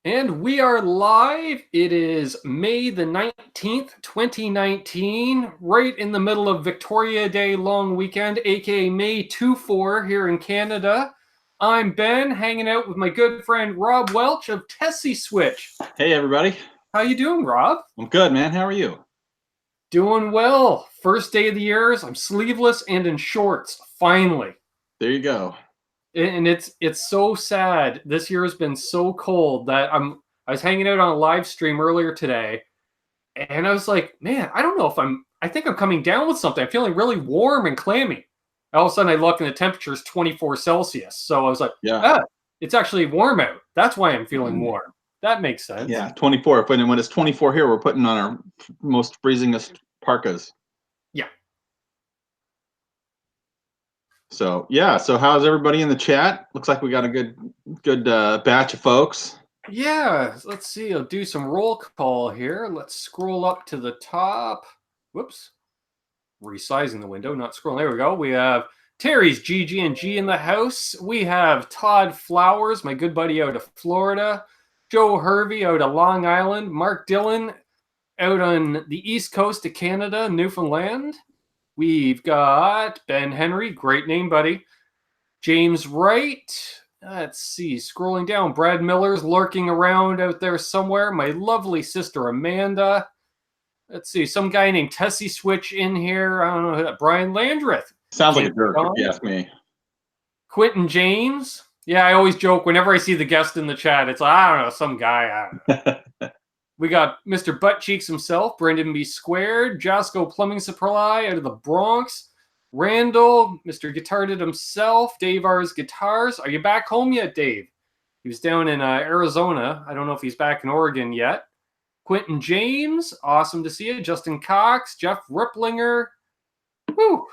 And we are live. It is May the 19th, 2019, right in the middle of Victoria Day long weekend, aka May 24 here in Canada. I'm Ben, hanging out with my good friend Rob Welch of Tesi Switch. Hey, everybody. How you doing, Rob? I'm good, man. How are you? Doing well. First day of the year. I'm sleeveless and in shorts, finally. There you go. And it's so sad. This year has been so cold that I was hanging out on a live stream earlier today, and I was like, man, I don't know if I think I'm coming down with something. I'm feeling really warm and clammy. All of a sudden, I look and the temperature is 24 Celsius. So I was like, it's actually warm out. That's why I'm feeling warm. That makes sense. Yeah, 24. When it's 24 here, we're putting on our most freezingest parkas. Yeah. So how's everybody in the chat? Looks like we got a good batch of folks. Yeah, let's see. I'll do some roll call here. Let's scroll up to the top. Whoops. Resizing the window, not scrolling. There we go. We have Terry's GG&G in the house. We have Todd Flowers, my good buddy out of Florida. Joe Hervey out of Long Island. Mark Dillon out on the east coast of Canada, Newfoundland. We've got Ben Henry, great name, buddy. James Wright. Let's see, scrolling down. Brad Miller's lurking around out there somewhere. My lovely sister Amanda. Let's see, some guy named Tesi Switch in here. I don't know who that. Brian Landreth. Sounds like a jerk, if you ask me. Quentin James. Yeah, I always joke whenever I see the guest in the chat. It's like, I don't know, some guy. I don't know. We got Mr. Butt Cheeks himself, Brendan B. Squared, Jasco Plumbing Supply out of the Bronx, Randall, Mr. Guitarded himself, Dave R's Guitars. Are you back home yet, Dave? He was down in Arizona. I don't know if he's back in Oregon yet. Quentin James, awesome to see you. Justin Cox, Jeff Ripplinger. Woo.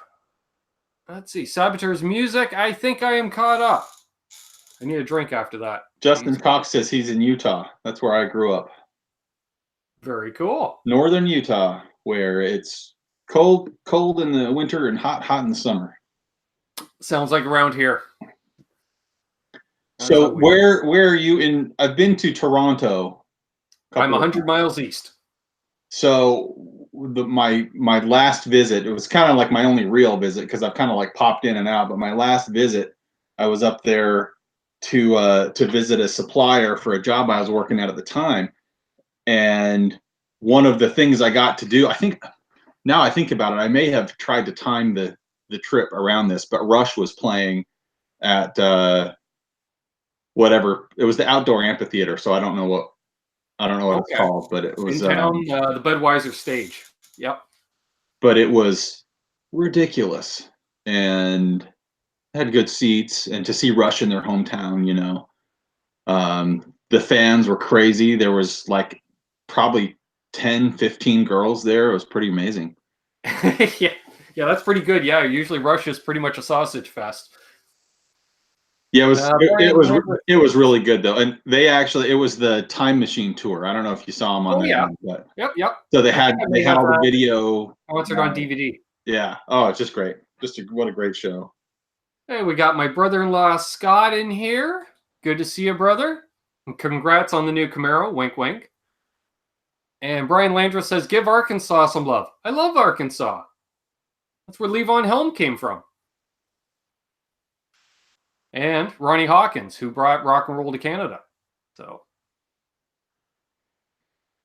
Let's see, Saboteurs Music. I think I am caught up. I need a drink after that. Justin Cox says he's in Utah. That's where I grew up. Very cool. Northern Utah, where it's cold in the winter and hot in the summer. Sounds like around here. So where are you in? I've been to Toronto. I'm 100 miles east. So my last visit, it was kind of like my only real visit because I've kind of like popped in and out. But my last visit, I was up there to visit a supplier for a job I was working at the time. And one of the things I got to do, I think about it, I may have tried to time the trip around this, but Rush was playing at whatever. It was the outdoor amphitheater, so I don't know what it's called, but it was in town, the Budweiser stage. Yep. But it was ridiculous and had good seats, and to see Rush in their hometown, you know. The fans were crazy. There was like probably 10, 15 girls there. It was pretty amazing. yeah, that's pretty good. Yeah, usually Rush is pretty much a sausage fest. Yeah, it was really good though, and it was the Time Machine tour. I don't know if you saw them on there. But Yep. So they had all the video concert on DVD. Yeah. Oh, it's just great. What a great show. Hey, we got my brother-in-law Scott in here. Good to see you, brother. And congrats on the new Camaro. Wink, wink. And Brian Landreth says, give Arkansas some love. I love Arkansas. That's where Levon Helm came from. And Ronnie Hawkins, who brought rock and roll to Canada. So.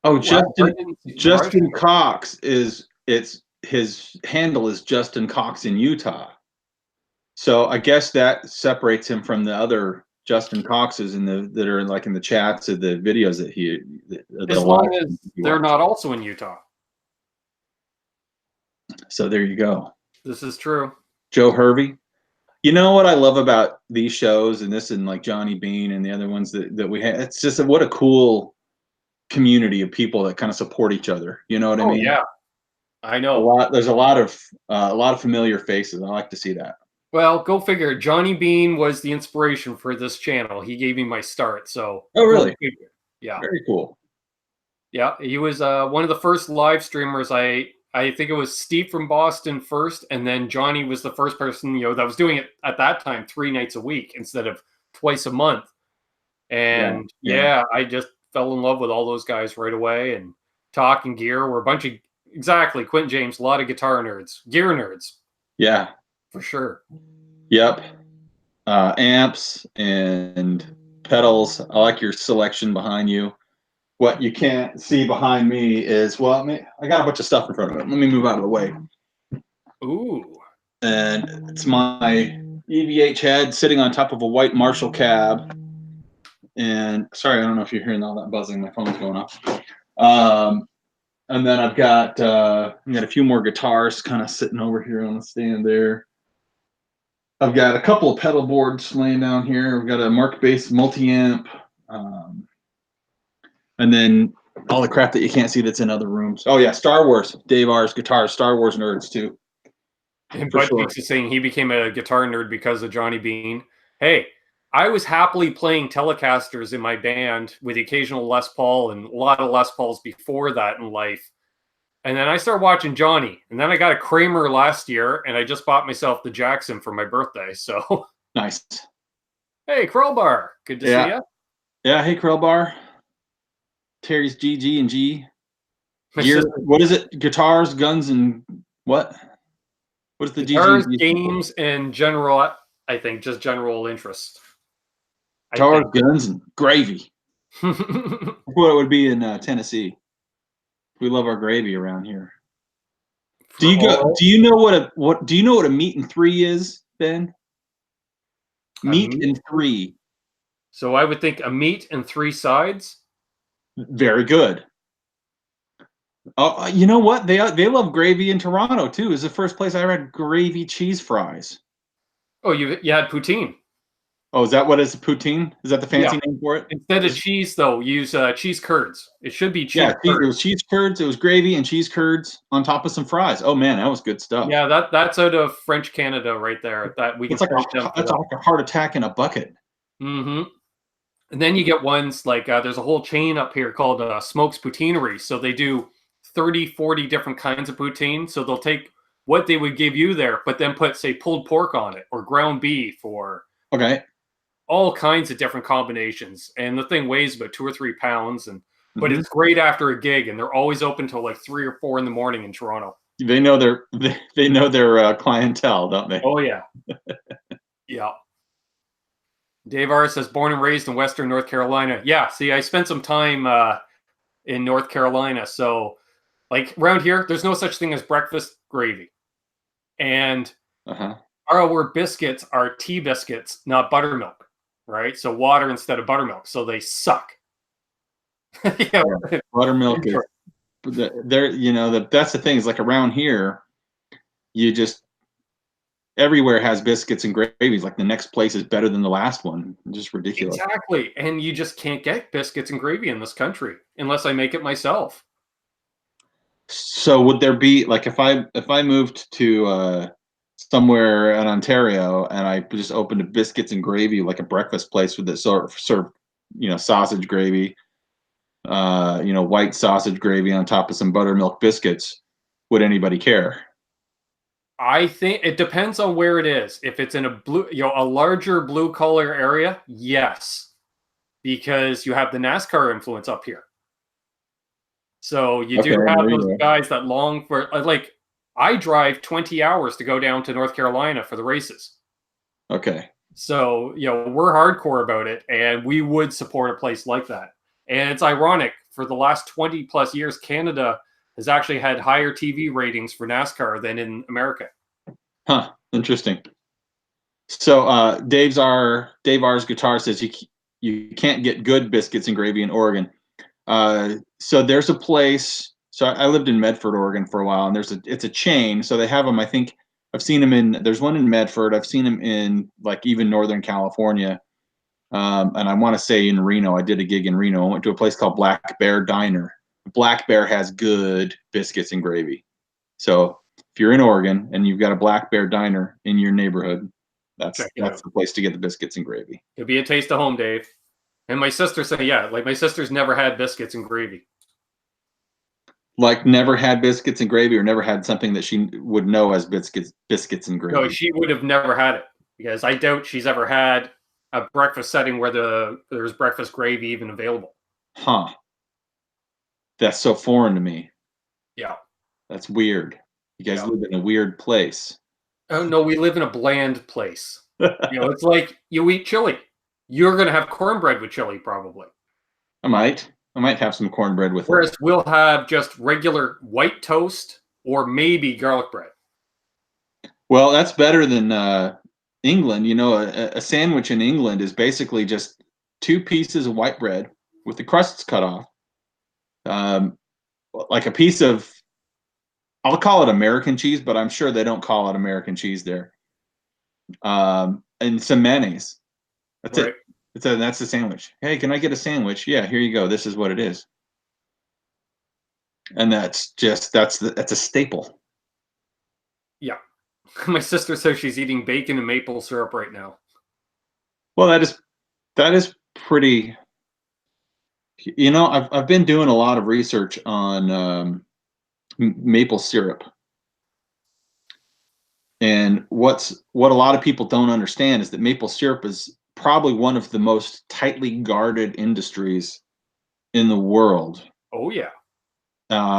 Oh, Justin Cox his handle is Justin Cox in Utah. So I guess that separates him from the other Justin Coxes that are like in the chats of the videos that as long as they're not also in Utah. So there you go. This is true. Joe Hervey. You know what I love about these shows and this and like Johnny Beane and the other ones that we have? It's just what a cool community of people that kind of support each other. You know what I mean? Yeah, I know. There's a lot of familiar faces. I like to see that. Well, go figure. Johnny Beane was the inspiration for this channel. He gave me my start. So. Oh, really? Yeah. Very cool. Yeah, he was one of the first live streamers. I think it was Steve from Boston first, and then Johnny was the first person that was doing it at that time 3 nights a week instead of twice a month. And I just fell in love with all those guys right away. And Talking Gear, we're a bunch of exactly Quentin James, a lot of guitar nerds, gear nerds. Yeah, for sure. Yep. Amps and pedals. I like your selection behind you. What you can't see behind me is, well, I got a bunch of stuff in front of it. Let me move out of the way. Ooh. And it's my EVH head sitting on top of a white Marshall cab. And sorry, I don't know if you're hearing all that buzzing. My phone's going off. And then I've got a few more guitars kind of sitting over here on the stand there. I've got a couple of pedal boards laying down here. I've got a Mark Bass multi-amp. And then all the crap that you can't see that's in other rooms. Oh, yeah, Star Wars. Dave R's guitars, Star Wars nerds, too. And Bud Peaks is saying he became a guitar nerd because of Johnny Beane. Hey, I was happily playing Telecasters in my band with the occasional Les Paul and a lot of Les Pauls before that in life. And then I started watching Johnny. And then I got a Kramer last year, and I just bought myself the Jackson for my birthday. So nice. Hey, Krellbar. Good to see you. Yeah, hey, Krellbar. Terry's GG&G. Gear, what is it? Guitars, guns, and what? What is the Guitars, GG&G? games, and general, I think, just general interest. Guitars, guns, and gravy. What it would be in Tennessee. We love our gravy around here. Do you know what a meat and three is, Ben? Meat and three. So I would think a meat and three sides. Very good. Oh, you know what? They love gravy in Toronto too. It's the first place I ever had gravy cheese fries. Oh, you had poutine. Oh, is that what is poutine? Is that the fancy name for it? Instead of cheese, though, use cheese curds. It should be cheese. Yeah, it was cheese curds. It was gravy and cheese curds on top of some fries. Oh man, that was good stuff. Yeah, that's out of French Canada right there. That we can. That's like a heart attack in a bucket. Mm-hmm. And then you get ones like there's a whole chain up here called Smokes Poutinery. So they do 30, 40 different kinds of poutine. So they'll take what they would give you there, but then put, say, pulled pork on it or ground beef or all kinds of different combinations. And the thing weighs about 2 or 3 pounds. But it's great after a gig, and they're always open till like 3 or 4 in the morning in Toronto. They know their clientele, don't they? Oh yeah. Yeah. Dave R says, born and raised in Western North Carolina. Yeah, see, I spent some time in North Carolina. So, like, around here, there's no such thing as breakfast gravy. And our biscuits are tea biscuits, not buttermilk, right? So water instead of buttermilk. So they suck. Yeah. Buttermilk is, that's the thing is, like, around here, you just, everywhere has biscuits and gravies. Like the next place is better than the last one. Just ridiculous. Exactly. And you just can't get biscuits and gravy in this country unless I make it myself. So would there be, like, if I moved to somewhere in Ontario and I just opened a biscuits and gravy, like a breakfast place with this sort of sausage gravy, white sausage gravy on top of some buttermilk biscuits, would anybody care? I think it depends on where it is. If it's in a larger blue collar area, yes, because you have the NASCAR influence up here. So you do have those guys that long for, like, I drive 20 hours to go down to North Carolina for the races. Okay. So, we're hardcore about it, and we would support a place like that. And it's ironic, for the last 20 plus years, Canada has actually had higher TV ratings for NASCAR than in America. Huh. Interesting. So Dave R's Guitar says you can't get good biscuits and gravy in Oregon. So there's a place. So I lived in Medford, Oregon for a while, and it's a chain. So they have them. I think I've seen them there's one in Medford. I've seen them in, like, even Northern California. And I want to say in Reno. I did a gig in Reno. I went to a place called Black Bear Diner. Black Bear has good biscuits and gravy. So if you're in Oregon and you've got a Black Bear Diner in your neighborhood, that's the place to get the biscuits and gravy. It'll be a taste of home, Dave. And my sister said, like, my sister's never had biscuits and gravy. Like, never had biscuits and gravy, or never had something that she would know as biscuits and gravy? No, she would have never had it, because I doubt she's ever had a breakfast setting where there's breakfast gravy even available. Huh. That's so foreign to me. Yeah. That's weird. You guys Yeah. live in a weird place. Oh no, we live in a bland place. It's like you eat chili. You're gonna have cornbread with chili probably. I might have some cornbread with it. Whereas we'll have just regular white toast or maybe garlic bread. Well, that's better than England. You know, a sandwich in England is basically just 2 pieces of white bread with the crusts cut off. Um, like a piece of, I'll call it American cheese, but I'm sure they don't call it American cheese there. And some mayonnaise. That's Right. it. That's the sandwich. Hey, can I get a sandwich? Yeah, here you go. This is what it is. And that's a staple. Yeah. My sister says she's eating bacon and maple syrup right now. Well, that is pretty. You know, I've been doing a lot of research on maple syrup, and what a lot of people don't understand is that maple syrup is probably one of the most tightly guarded industries in the world. Oh yeah.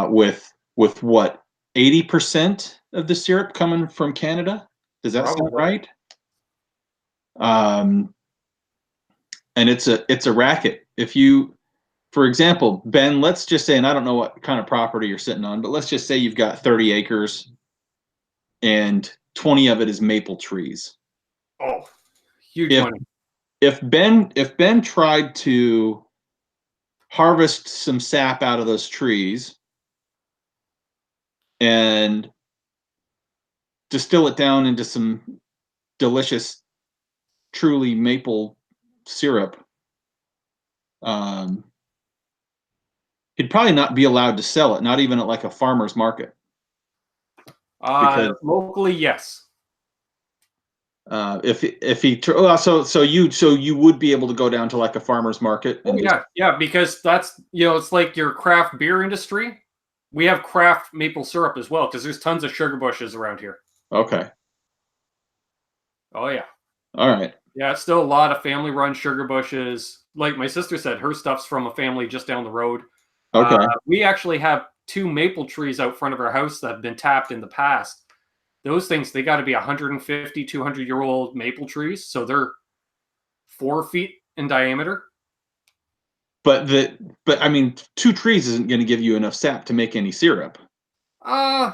With what, 80% of the syrup coming from Canada? Does that sound Probably. right? Um, and it's a racket. If you, for example, Ben, let's just say, and I don't know what kind of property you're sitting on, but let's just say you've got 30 acres and 20 of it is maple trees. Oh, huge If money. if Ben tried to harvest some sap out of those trees and distill it down into some delicious, truly maple syrup, um, he'd probably not be allowed to sell it, not even at like a farmer's market, because Locally, yes. if he so you would be able to go down to like a farmer's market Oh and just yeah, yeah, because that's it's like your craft beer industry. We have craft maple syrup as well because there's tons of sugar bushes around here. okay, Oh yeah. all right, Yeah, it's still a lot of family-run sugar bushes. Like my sister said, her stuff's from a family just down the road. okay. We actually have 2 maple trees out front of our house that have been tapped in the past. Those things, they got to be 150, 200-year-old maple trees. So they're 4 feet in diameter. But I mean, 2 trees isn't going to give you enough sap to make any syrup, Uh,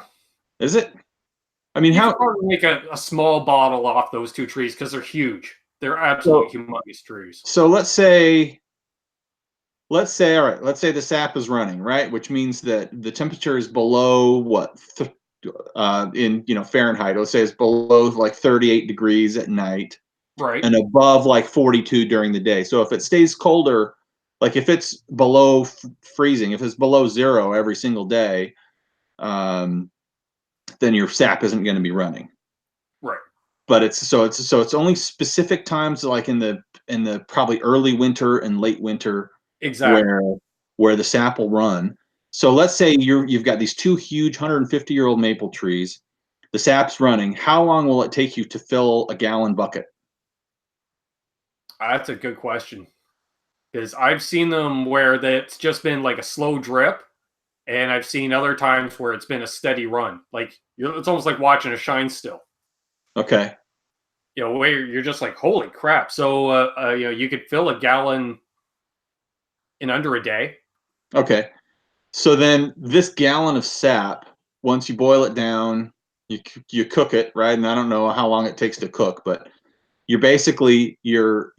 is it? I mean, you how could probably make a small bottle off those 2 trees because they're huge. They're absolute so humongous trees. so all right, let's say the sap is running, right, which means that the temperature is below what, in Fahrenheit. Let's say it's below like 38 degrees at night Right. and above like 42 during the day. So if it stays colder, like if it's below freezing, if it's below zero every single day, um, then your sap isn't going to be running. Right. But it's only specific times, like in the probably early winter and late winter, Exactly. where the sap will run. So let's say you've got these 2 huge 150-year-old maple trees. The sap's running. How long will it take you to fill a gallon bucket? That's a good question. Because I've seen them where it's just been like a slow drip, and I've seen other times where it's been a steady run. Like it's almost like watching a shine still. Okay. Where you're just like, holy crap! So you could fill a gallon in under a day. Okay. So then this gallon of sap, once you boil it down, you cook it, right? And I don't know how long it takes to cook, but you're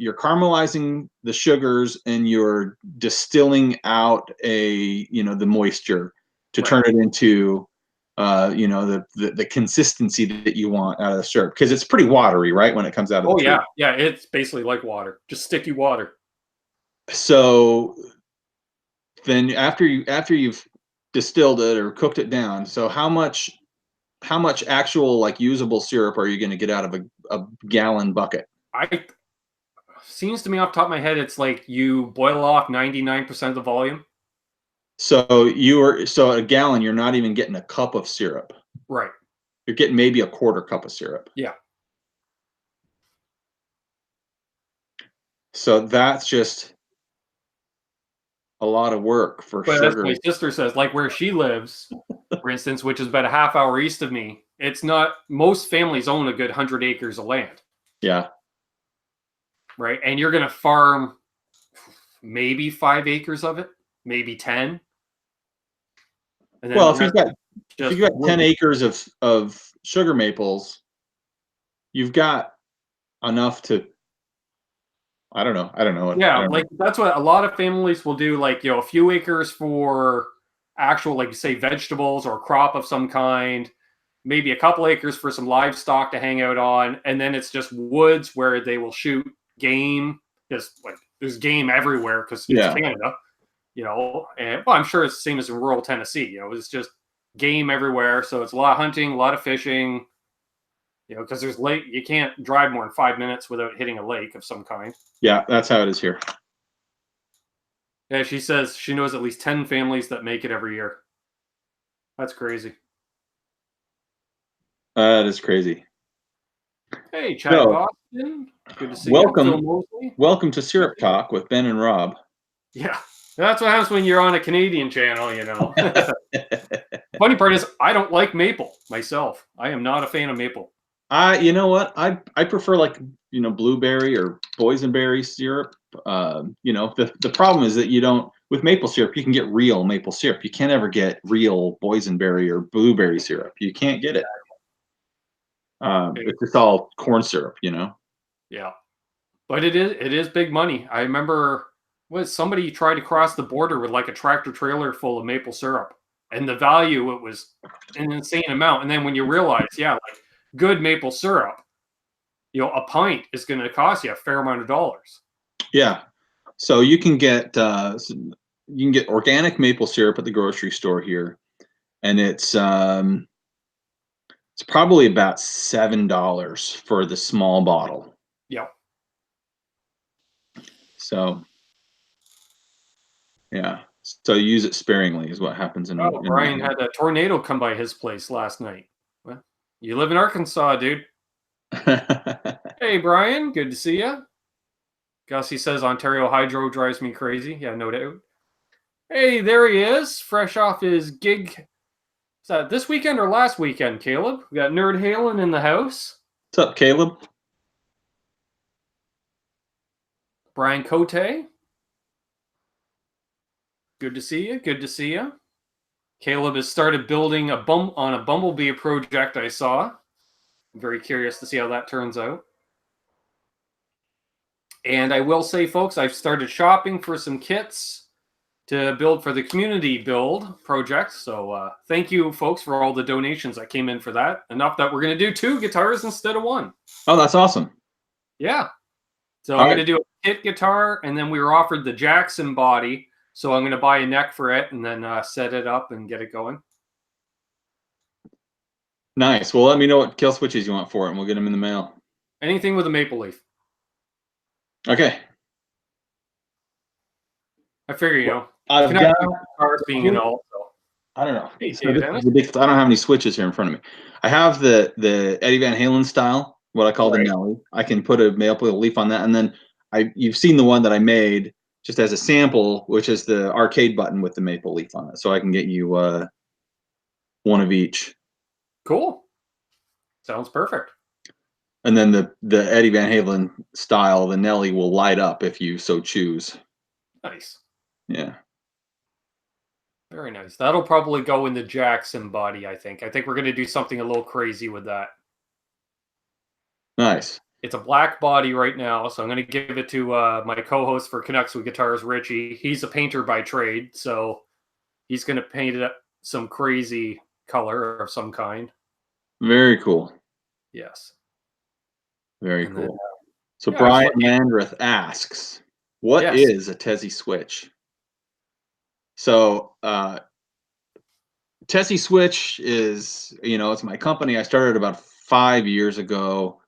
caramelizing the sugars and you're distilling out the moisture to Right. turn it into the consistency that you want out of the syrup, because it's pretty watery, right, when it comes out of the Oh tree. yeah, yeah. It's basically like water, just sticky water. So then after you've distilled it or cooked it down, so how much actual like usable syrup are you going to get out of a gallon bucket? I seems to me off the top of my head, it's like you boil off 99% of the volume. So a gallon, you're not even getting a cup of syrup. Right. You're getting maybe a quarter cup of syrup. Yeah. So that's just a lot of work for But as sugar. my sister says, like where she lives, for instance, which is about a half hour east of me, it's not, most families own a good 100 acres of land. Yeah. Right. And you're going to farm maybe 5 acres of it, maybe 10. And then Well, if you've got 10 wood. acres of sugar maples, you've got enough to, I don't know. Yeah, like that's what a lot of families will do, like, a few acres for actual, like, say, vegetables or crop of some kind, maybe a couple acres for some livestock to hang out on, and then it's just woods where they will shoot game. Just like there's game everywhere because it's Canada, and well, I'm sure it's the same as in rural Tennessee. It's just game everywhere, so it's a lot of hunting, a lot of fishing. Because there's lake, you can't drive more than 5 minutes without hitting a lake of some kind. Yeah, that's how it is here. Yeah, she says she knows at least 10 families that make it every year. That's crazy. That is crazy. Hey, Chad Boston. Good to see you. Phil Mosley. Welcome to Syrup Talk with Ben and Rob. Yeah, that's what happens when you're on a Canadian channel, Funny part is I don't like maple myself. I am not a fan of maple. You know what? I prefer like blueberry or boysenberry syrup. The problem is that with maple syrup you can get real maple syrup. You can't ever get real boysenberry or blueberry syrup. You can't get it. It's just all corn syrup, Yeah, but it is big money. I remember somebody tried to cross the border with like a tractor trailer full of maple syrup, and the value, it was an insane amount. And then when you realize, like good maple syrup, a pint is going to cost you a fair amount of dollars. Yeah, so you can get organic maple syrup at the grocery store here, and it's probably about $7 for the small bottle. Yep. So yeah, so use it sparingly is what happens in. Brian had a tornado come by his place last night. Well, you live in Arkansas, dude. Hey, Brian, good to see you. Gussie says Ontario Hydro drives me crazy. Yeah, no doubt. Hey, there he is, fresh off his gig. Is that this weekend or last weekend, Caleb? We got Nerd Halen in the house. What's up, Caleb? Brian Cote. Good to see you. Good to see you. Caleb has started building on a Bumblebee project I saw. I'm very curious to see how that turns out. And I will say, folks, I've started shopping for some kits to build for the community build project. So thank you, folks, for all the donations that came in for that. Enough that we're going to do 2 guitars instead of 1. Oh, that's awesome. Yeah. So I'm going to do a kit guitar, and then we were offered the Jackson body. So I'm going to buy a neck for it and then set it up and get it going. Nice. Well, let me know what kill switches you want for it, and we'll get them in the mail. Anything with a maple leaf. Okay. I figure, I've got guitars being all. So. I don't know. Hey, I don't have any switches here in front of me. I have the Eddie Van Halen style, what I call the Nelly. I can put a maple leaf on that, and then you've seen the one that I made just as a sample, which is the arcade button with the maple leaf on it. So I can get you one of each. Cool. Sounds perfect. And then the Eddie Van Halen style, the Nelly will light up if you so choose. Nice. Yeah. Very nice. That'll probably go in the Jackson body, I think. I think we're going to do something a little crazy with that. Nice. It's a black body right now, so I'm going to give it to my co-host for Connects with Guitars, Richie. He's a painter by trade, so he's going to paint it some crazy color of some kind. Very cool. Yes. Very cool. Then, so Brian Landreth asks, what is a Tesi Switch? So Tesi Switch is, it's my company. I started about 5 years ago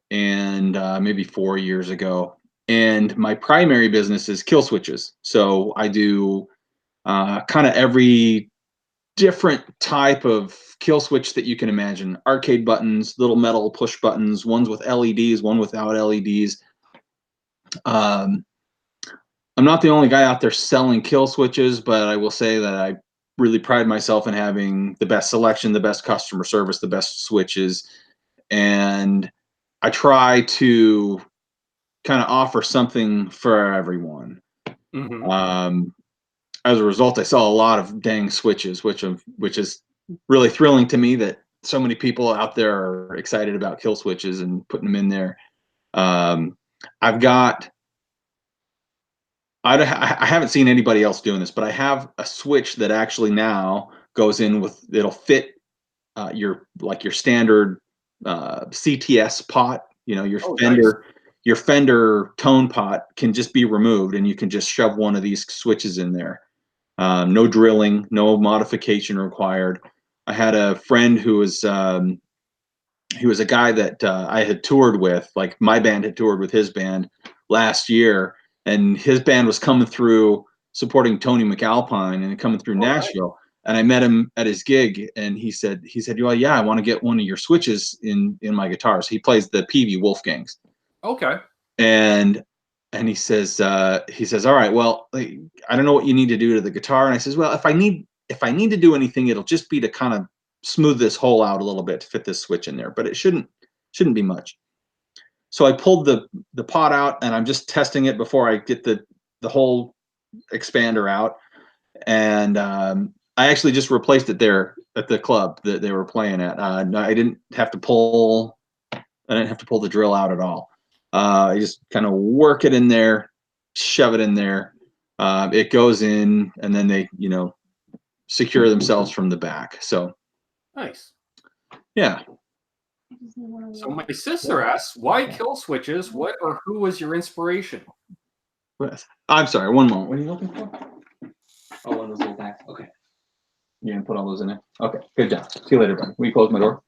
and maybe 4 years ago. And my primary business is kill switches. So I do kind of every different type of kill switch that you can imagine. Arcade buttons, little metal push buttons, ones with LEDs, one without LEDs. I'm not the only guy out there selling kill switches, but I will say that I really pride myself in having the best selection, the best customer service, the best switches, and I try to kind of offer something for everyone. Mm-hmm. As a result, I saw a lot of dang switches, which is really thrilling to me that so many people out there are excited about kill switches and putting them in there. Um, I've got I haven't seen anybody else doing this, but I have a switch that actually now goes in with it'll fit your standard CTS pot. You know, Oh, nice. your Fender tone pot can just be removed, and you can just shove one of these switches in there. No drilling, no modification required. I had a friend who was he was a guy that I had toured with, like my band had toured with his band last year, and his band was coming through supporting Tony McAlpine and coming through All right. Nashville. And I met him at his gig, and he said, well, yeah, I want to get one of your switches in my guitars. He plays the PV Wolfgangs, Okay. and he says, all right, well, like, I don't know what you need to do to the guitar. And I says, well, if I need to do anything, it'll just be to kind of smooth this hole out a little bit to fit this switch in there, but it shouldn't be much. So I pulled the pot out, and I'm just testing it before I get the whole expander out. And I actually just replaced it there at the club that they were playing at. I didn't have to pull the drill out at all. I just kind of work it in there, shove it in there. It goes in, and then they, secure themselves from the back. So, Nice. yeah. So my sister asks, why kill switches? What or who was your inspiration? I'm sorry. One moment. What are you looking for? Oh, one of those little bags. Okay. You're gonna put all those in there. Okay. Good job. See you later, buddy. Will you close my door?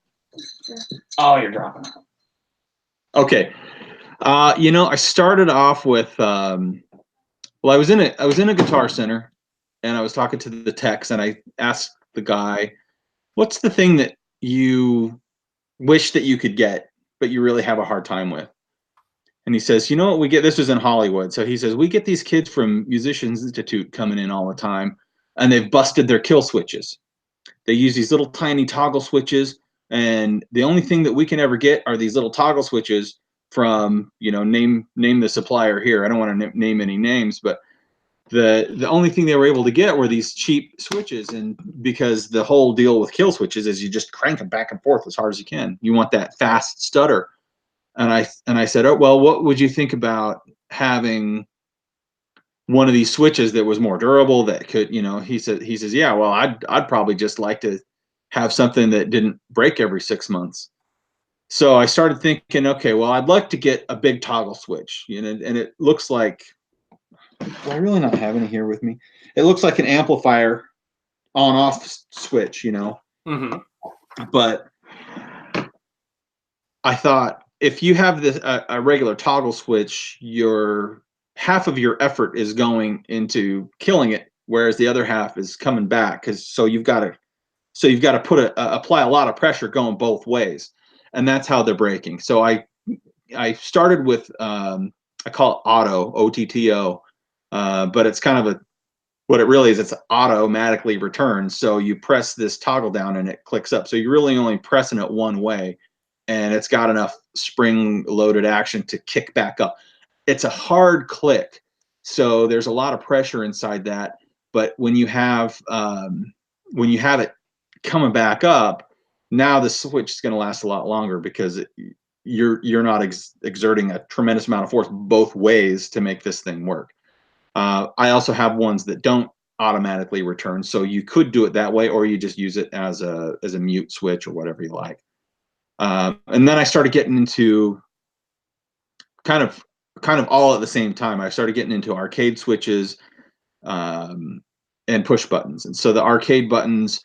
Oh, you're dropping. Okay. I started off with well, I was in a Guitar Center, and I was talking to the techs, and I asked the guy, what's the thing that you wish that you could get but you really have a hard time with? And he says, what we get, this was in Hollywood, so he says, we get these kids from Musicians Institute coming in all the time, and they've busted their kill switches. They use these little tiny toggle switches, and the only thing that we can ever get are these little toggle switches from, name the supplier here. I don't want to name any names, but the only thing they were able to get were these cheap switches. And because the whole deal with kill switches is you just crank them back and forth as hard as you can. You want that fast stutter. And I said, oh, well, what would you think about having one of these switches that was more durable, that could, he says, yeah, well, I'd probably just like to have something that didn't break every 6 months. So I started thinking, okay, well, I'd like to get a big toggle switch, and it looks like, do I really not have any here with me? It looks like an amplifier on-off switch, Mm-hmm. But I thought, if you have this a regular toggle switch, your half of your effort is going into killing it, whereas the other half is coming back. So you've got to apply a lot of pressure going both ways, and that's how they're breaking. So I started with I call it OTTO, but it's kind of what it really is. It's automatically returns. So you press this toggle down and it clicks up. So you're really only pressing it one way, and it's got enough spring loaded action to kick back up. It's a hard click, so there's a lot of pressure inside that. But when you have it coming back up, now the switch is going to last a lot longer, because you're not exerting a tremendous amount of force both ways to make this thing work. I also have ones that don't automatically return, so you could do it that way, or you just use it as a mute switch or whatever you like. And then I started getting into kind of all at the same time. I started getting into arcade switches and push buttons. And so the arcade buttons,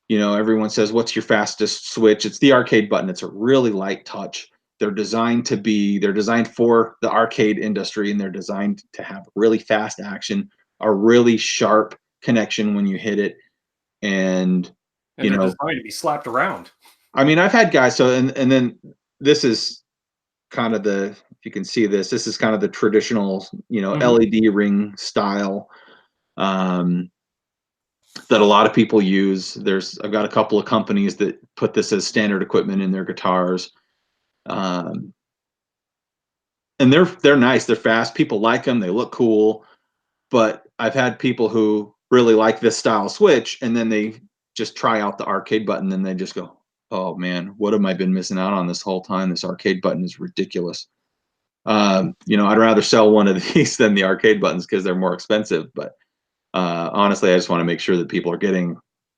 everyone says, what's your fastest switch? It's the arcade button. It's a really light touch. They're designed for the arcade industry, and they're designed to have really fast action, a really sharp connection when you hit it. And They're designed to be slapped around. I mean, I've had guys, and then this is kind of the, if you can see this, this is kind of the traditional, you know, LED ring style that a lot of people use. I've got a couple of companies that put this as standard equipment in their guitars. And they're nice, they're fast, people like them, they look cool. But I've had people who really like this style switch, and then they just try out the arcade button, and they just go, "Oh man, what have I been missing out on this whole time? This arcade button is ridiculous." You know, I'd rather sell one of these than the arcade buttons because they're more expensive. But honestly, I just want to make sure that people are getting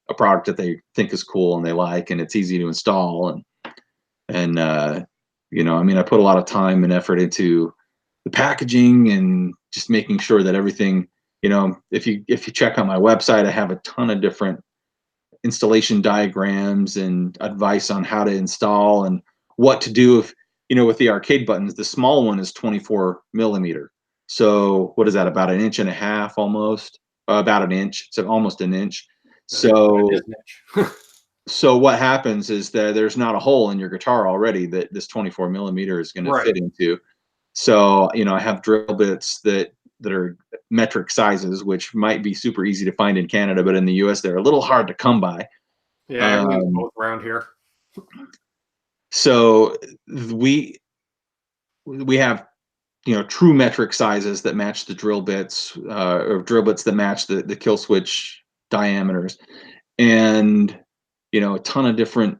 a product that they think is cool and they like, and it's easy to install. And you know, I mean, I put a lot of time and effort into the packaging and just making sure that everything, you know, if you check out my website, I have a ton of different installation diagrams and advice on how to install and what to do. If, you know, with the arcade buttons, the small one is 24 millimeter. So what is that, about 1.5 inches almost? About an inch. So almost an inch. So so what happens is that there's not a hole in your guitar already that this 24 millimeter is going to fit into. So, you know, I have drill bits that are metric sizes, which might be super easy to find in Canada, but in the US, they're a little hard to come by. Yeah, everything's both around here. So we have, you know, true metric sizes that match the drill bits, or drill bits that match the kill switch diameters, and, you know, a ton of different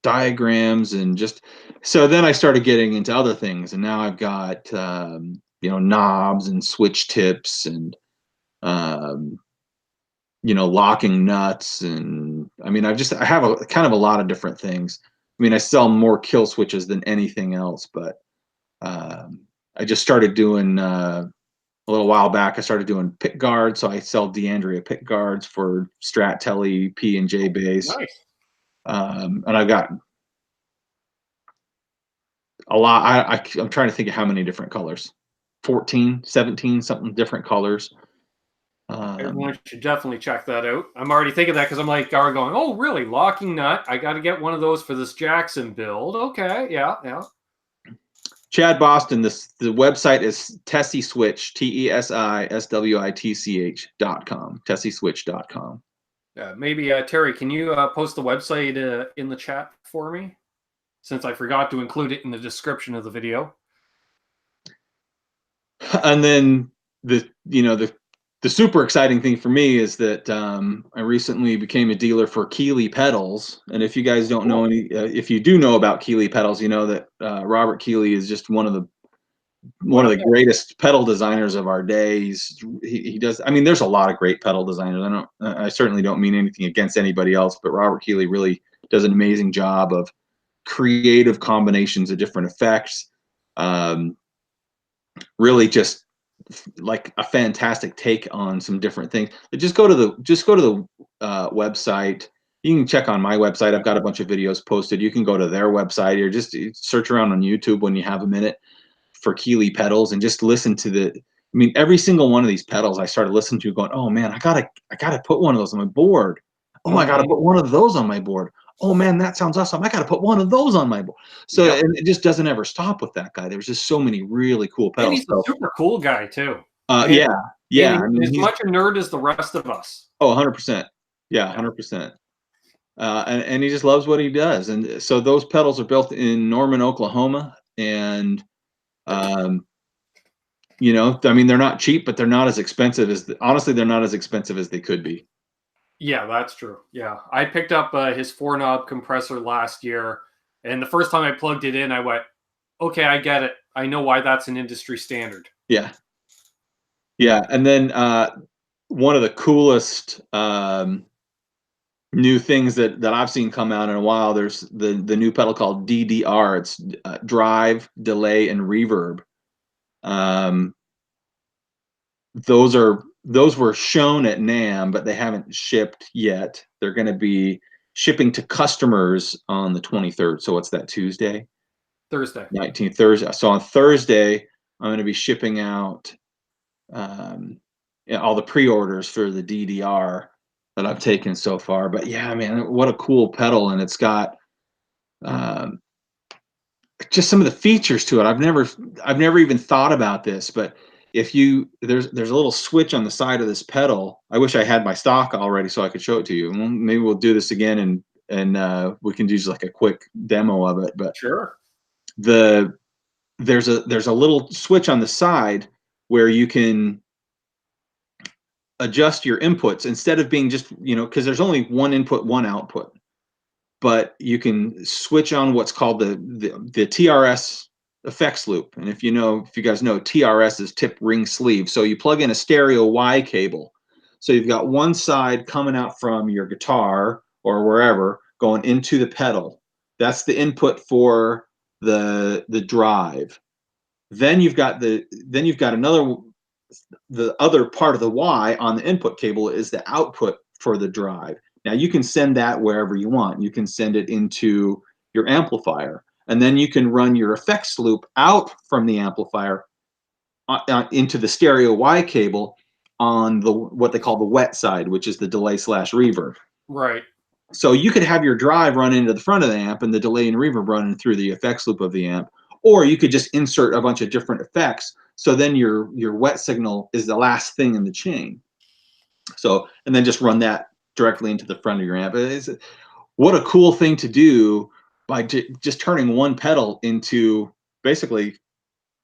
diagrams. And just, so then I started getting into other things, and now I've got you know, knobs and switch tips and you know, locking nuts. And I mean, I have a kind of a lot of different things. I mean, I sell more kill switches than anything else, but I just started doing a little while back, I started doing pick guards. So I sell DeAndrea pick guards for Strat, Tele, P and J bass. Nice. And I've got a lot. I'm trying to think of how many different colors, 14, 17, something different colors. Everyone should definitely check that out. I'm already thinking that because I'm like going, oh, really? Locking nut? I got to get one of those for this Jackson build. Okay, yeah. Chad Boston, the website is Tesi Switch, TESISWITCH.com, TesiSwitch.com. Maybe, Terry, can you post the website in the chat for me? Since I forgot to include it in the description of the video. And then the super exciting thing for me is that I recently became a dealer for Keeley pedals. And if you guys don't know if you do know about Keeley pedals, you know that Robert Keeley is just one of the greatest pedal designers of our day. He does. I mean, there's a lot of great pedal designers. I certainly don't mean anything against anybody else, but Robert Keeley really does an amazing job of creative combinations of different effects. Really just like a fantastic take on some different things. Just go to the website. You can check on my website. I've got a bunch of videos posted. You can go to their website, or just search around on YouTube when you have a minute for Keeley pedals and just listen to the. I mean, every single one of these pedals I started listening to, going, "Oh man, I gotta put one of those on my board. Oh, I gotta put one of those on my board. Oh man, that sounds awesome. I got to put one of those on my board." So and it just doesn't ever stop with that guy. There's just so many really cool pedals. And he's a super cool guy too. Yeah. I mean, he's as much a nerd as the rest of us. Oh, 100%. Yeah, 100%. And he just loves what he does. And so those pedals are built in Norman, Oklahoma. And, you know, I mean, they're not cheap, but they're not as expensive honestly, they're not as expensive as they could be. Yeah, that's true. Yeah. I picked up his 4-knob compressor last year. And the first time I plugged it in, I went, okay, I get it. I know why that's an industry standard. Yeah. Yeah. And then one of the coolest new things that I've seen come out in a while, there's the new pedal called DDR. It's drive, delay, and reverb. Those were shown at NAMM, but they haven't shipped yet. They're going to be shipping to customers on the 23rd. So what's that, Tuesday? Thursday. 19th, Thursday. So on Thursday, I'm going to be shipping out all the pre-orders for the DDR that I've taken so far. But yeah, man, what a cool pedal. And it's got just some of the features to it. I've never even thought about this, but if you there's a little switch on the side of this pedal. I wish I had my stock already so I could show it to you. Well, maybe we'll do this again and we can do just like a quick demo of it. But Sure. there's a little switch on the side where you can adjust your inputs instead of being just, because there's only one input, one output. But you can switch on what's called the TRS effects loop. And if you guys know, TRS is tip ring sleeve. So you plug in a stereo Y cable. So you've got one side coming out from your guitar or wherever going into the pedal. That's the input for the drive. Then you've got another, the other part of the Y on the input cable is the output for the drive. Now you can send that wherever you want. You can send it into your amplifier, and then you can run your effects loop out from the amplifier into the stereo Y cable on what they call the wet side, which is the delay / reverb. Right. So you could have your drive run into the front of the amp and the delay and reverb running through the effects loop of the amp, or you could just insert a bunch of different effects. So then your wet signal is the last thing in the chain. So, and then just run that directly into the front of your amp. What a cool thing to do by just turning one pedal into basically,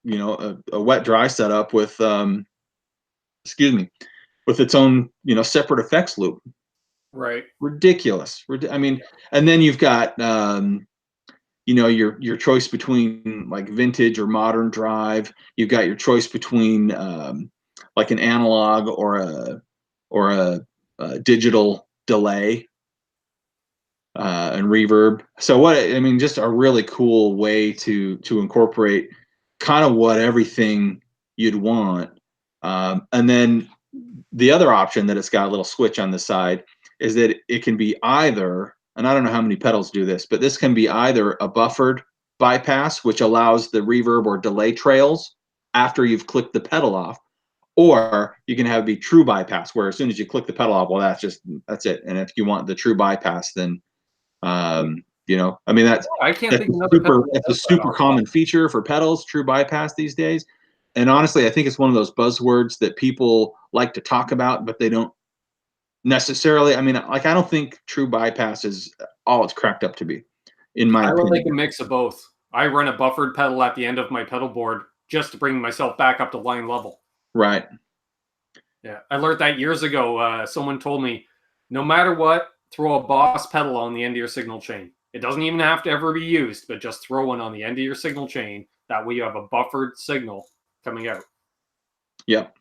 a wet dry setup with, with its own, separate effects loop. Right. Ridiculous. I mean, and then you've got, your choice between like vintage or modern drive. You've got your choice between like an analog or a digital delay and reverb. So just a really cool way to incorporate kind of what everything you'd want. And then the other option that it's got a little switch on the side is that it can be either, and I don't know how many pedals do this, but this can be either a buffered bypass, which allows the reverb or delay trails after you've clicked the pedal off, or you can have it be true bypass, where as soon as you click the pedal off, well, that's it. And if you want the true bypass, then that's I can't think of another pedal it's a super common feature for pedals, true bypass these days. And honestly, I think it's one of those buzzwords that people like to talk about, but they don't necessarily. I don't think true bypass is all it's cracked up to be, in my opinion. I like a mix of both. I run a buffered pedal at the end of my pedal board just to bring myself back up to line level. Right. Yeah, I learned that years ago. Someone told me, no matter what, throw a Boss pedal on the end of your signal chain. It doesn't even have to ever be used, but just throw one on the end of your signal chain. That way you have a buffered signal coming out. Yep.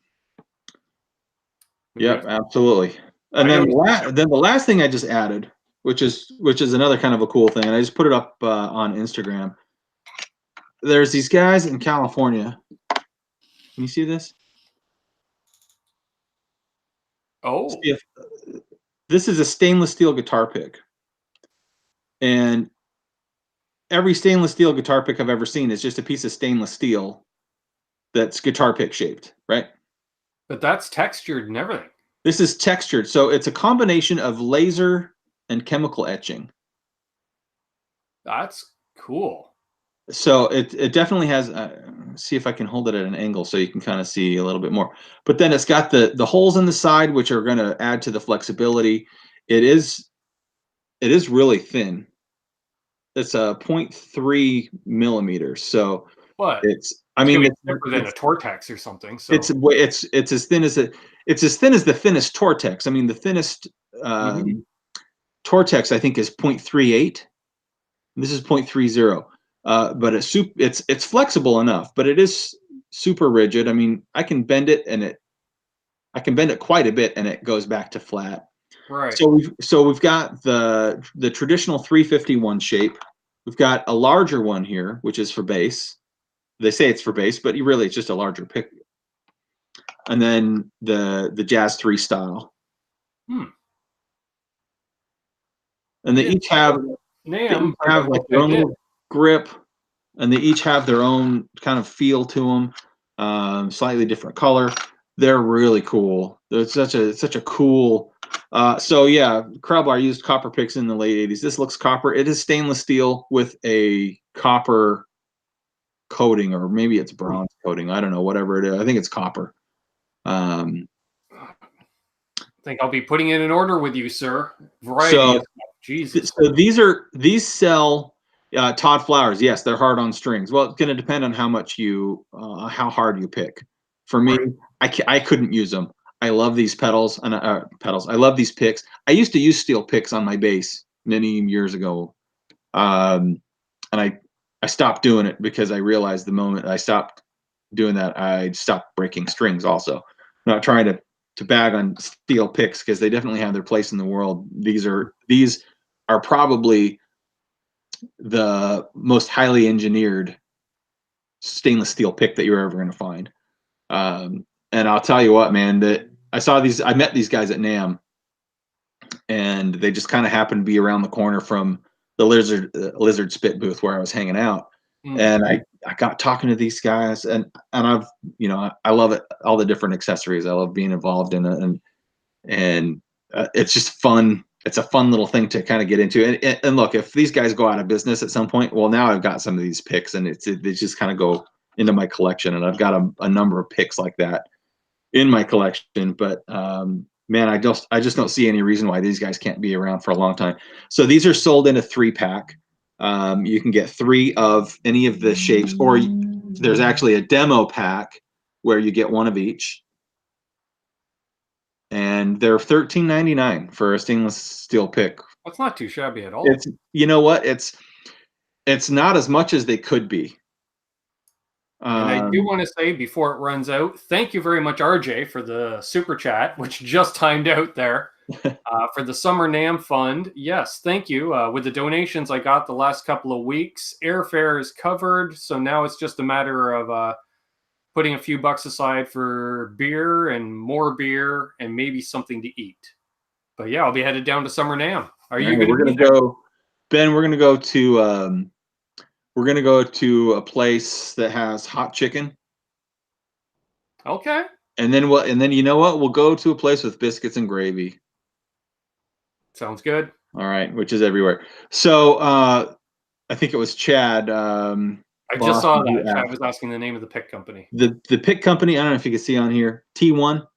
Yep, absolutely. And then the last thing I just added, which is another kind of a cool thing, and I just put it up on Instagram. There's these guys in California. Can you see this? Oh. This is a stainless steel guitar pick. And every stainless steel guitar pick I've ever seen is just a piece of stainless steel that's guitar pick shaped, right? But that's textured and everything. This is textured. So it's a combination of laser and chemical etching. That's cool. So it definitely has, see if I can hold it at an angle so you can kind of see a little bit more. But then it's got the holes in the side, which are going to add to the flexibility. It is really thin. It's a 0.3 millimeters. So but it's thicker than a Tortex or something. So it's as thin as the thinnest Tortex. I mean, the thinnest Tortex I think is 0.38. This is 0.30. But it's flexible enough, but it is super rigid. I mean, I can bend it quite a bit and it goes back to flat. Right. So we've got the traditional 351 shape. We've got a larger one here, which is for bass. They say it's for bass, but really it's just a larger pick. And then the Jazz 3 style. And they each have like their own little grip, and they each have their own kind of feel to them, slightly different color. They're really cool. It's such a cool. So yeah, Crowbar used copper picks in the late 80s. This looks copper. It is stainless steel with a copper coating, or maybe it's bronze coating. I don't know, whatever it is. I think it's copper. I think I'll be putting in an order with you, sir. Variety So, of stuff. Jesus. so these sell Todd Flowers. Yes, they're hard on strings. Well, it's going to depend on how much how hard you pick. For me, Right. I couldn't use them. I love these pedals and pedals. I love these picks. I used to use steel picks on my bass many years ago, and I stopped doing it because I realized the moment I stopped doing that, I stopped breaking strings. Also, I'm not trying to bag on steel picks because they definitely have their place in the world. These are probably the most highly engineered stainless steel pick that you're ever going to find. And I'll tell you what, man, that I met these guys at NAMM, and they just kind of happened to be around the corner from the Lizard Spit booth where I was hanging out. And I got talking to these guys, and I've, I love it, all the different accessories. I love being involved in it, and it's just fun. It's a fun little thing to kind of get into. And look, if these guys go out of business at some point, well, now I've got some of these picks, and they just kind of go into my collection, and I've got a number of picks like that in my collection. But man, I just don't see any reason why these guys can't be around for a long time. So these are sold in a 3-pack. You can get 3 of any of the shapes, or there's actually a demo pack where you get 1 of each. And they're $13.99 for a stainless steel pick. That's not too shabby at all. It's, you know what? It's not as much as they could be. And I do want to say before it runs out, thank you very much, RJ, for the super chat, which just timed out there for the Summer NAMM Fund. Yes, thank you. With the donations I got the last couple of weeks, airfare is covered. So now it's just a matter of putting a few bucks aside for beer and more beer and maybe something to eat. But yeah, I'll be headed down to Summer NAMM. Are you going to be there? Ben, we're gonna go to a place that has hot chicken. Okay. And then you know what? We'll go to a place with biscuits and gravy. Sounds good. All right, which is everywhere. So I think it was Chad. I just saw that. Chad was asking the name of the pick company. The pick company, I don't know if you can see on here, T1,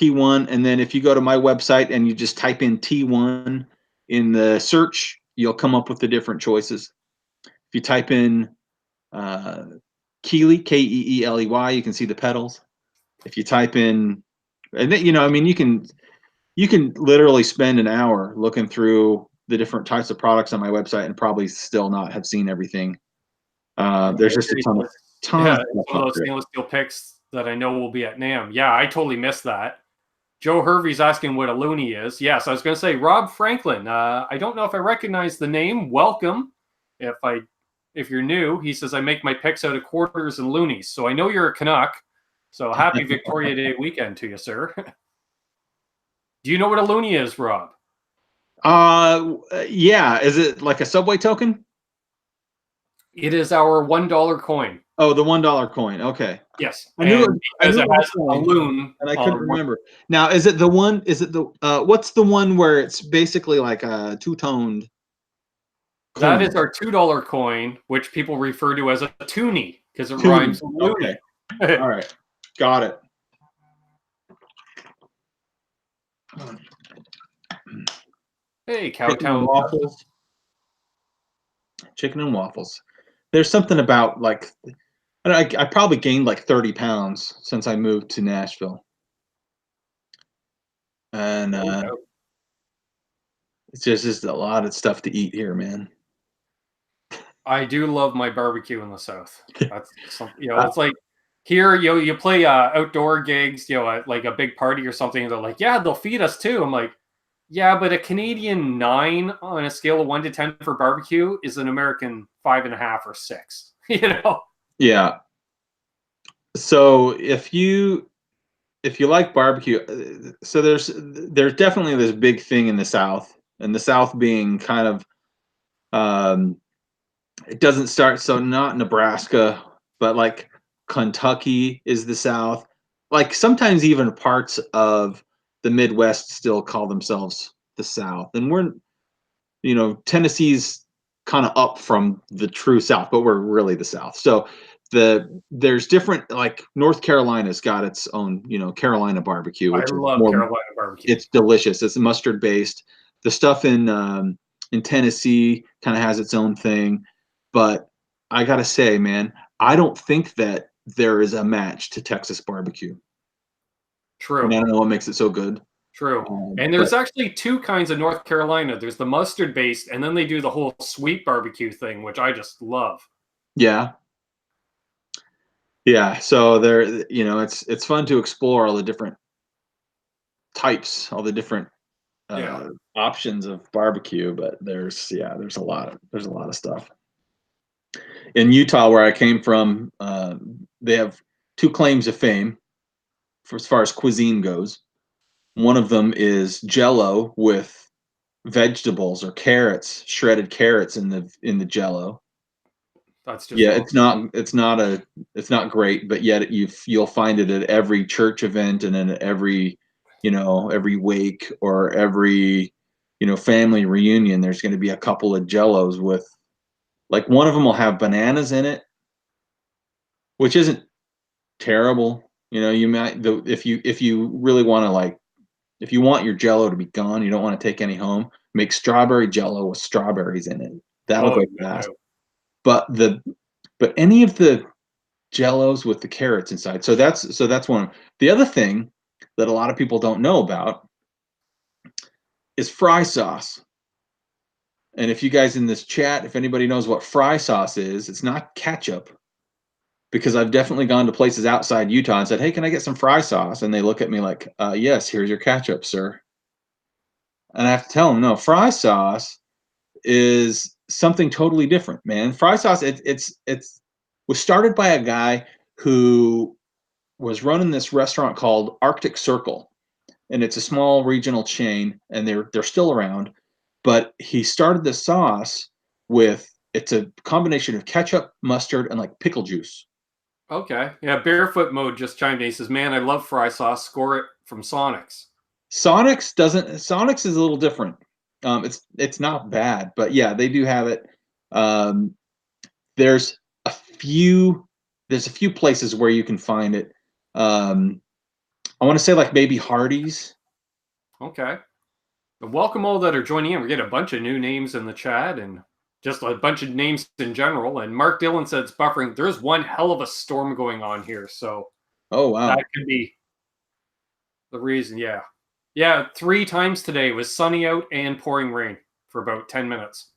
and then if you go to my website and you just type in T1 in the search, you'll come up with the different choices. If you type in Keeley, Keeley, you can see the pedals. If you type in, and then, I mean, you can literally spend an hour looking through the different types of products on my website and probably still not have seen everything. There's just a ton of some of those stainless steel picks that I know will be at NAMM. Yeah, I totally missed that. Joe Hervey's asking what a loonie is. Yes, I was going to say Rob Franklin. I don't know if I recognize the name. Welcome. If you're new, he says I make my picks out of quarters and loonies. So I know you're a Canuck. So happy Victoria Day weekend to you, sir. Do you know what a loonie is, Rob? Yeah. Is it like a subway token? It is our $1 coin. Oh, the $1 coin. Okay. Yes. I knew it has a loon. And I couldn't remember. Now, is it what's the one where it's basically like a two-toned coin? That is our $2 coin, which people refer to as a toonie because it rhymes with loony. Okay. All right. Got it. Hey, Cowtown waffles. Chicken and waffles. There's something about like I probably gained like 30 pounds since I moved to Nashville. And it's just a lot of stuff to eat here, man. I do love my barbecue in the South. That's something, it's like here, you play outdoor gigs, like a big party or something. And they're like, yeah, they'll feed us too. I'm like, yeah, but a Canadian 9 on a scale of 1 to 10 for barbecue is an American 5.5 or 6. Yeah. So if you like barbecue, so there's definitely this big thing in the South, and the South being kind of it doesn't start, so not Nebraska, but like Kentucky is the South. Like sometimes even parts of the Midwest still call themselves the South. And Tennessee's kind of up from the true South, but we're really the South. So there's different, like North Carolina's got its own, Carolina barbecue, I which is love more, Carolina barbecue. it's delicious. It's mustard based. The stuff in Tennessee kind of has its own thing, but I gotta say, man, I don't think that there is a match to Texas barbecue. True. And I don't know what makes it so good. True. And there's actually two kinds of North Carolina. There's the mustard based, and then they do the whole sweet barbecue thing, which I just love. Yeah. Yeah. So there, it's fun to explore all the different types, all the different options of barbecue, but there's a lot of stuff. In Utah, where I came from, they have two claims of fame for as far as cuisine goes. One of them is Jello with vegetables or carrots, shredded carrots in the Jello. That's just it's not great, but yet you'll find it at every church event and then at every wake or every family reunion. There's going to be a couple of Jellos with, like, one of them will have bananas in it, which isn't terrible. You might, if you really want to, like, if you want your Jello to be gone, you don't want to take any home, make strawberry Jello with strawberries in it. That'll go fast. But any of the Jellos with the carrots inside. So that's one. The other thing that a lot of people don't know about is fry sauce. And if you guys in this chat, if anybody knows what fry sauce is, it's not ketchup. Because I've definitely gone to places outside Utah and said, "Hey, can I get some fry sauce?" And they look at me like, "Yes, here's your ketchup, sir." And I have to tell them, no, fry sauce is something totally different, man. Fry sauce, it's was started by a guy who was running this restaurant called Arctic Circle, and it's a small regional chain, and they're still around. But he started the sauce with, it's a combination of ketchup, mustard, and like pickle juice. Okay. Yeah, Barefoot Mode just chimed in. He says, "Man, I love fry sauce. Score it from Sonics." Sonics is a little different. It's not bad, but yeah, they do have it. There's a few places where you can find it. I want to say like maybe Hardee's. Okay. But welcome all that are joining in. We're getting a bunch of new names in the chat and just a bunch of names in general. And Mark Dillon said it's buffering. There's one hell of a storm going on here. So oh wow, that could be the reason. Yeah. Yeah, 3 times today. It was sunny out and pouring rain for about 10 minutes.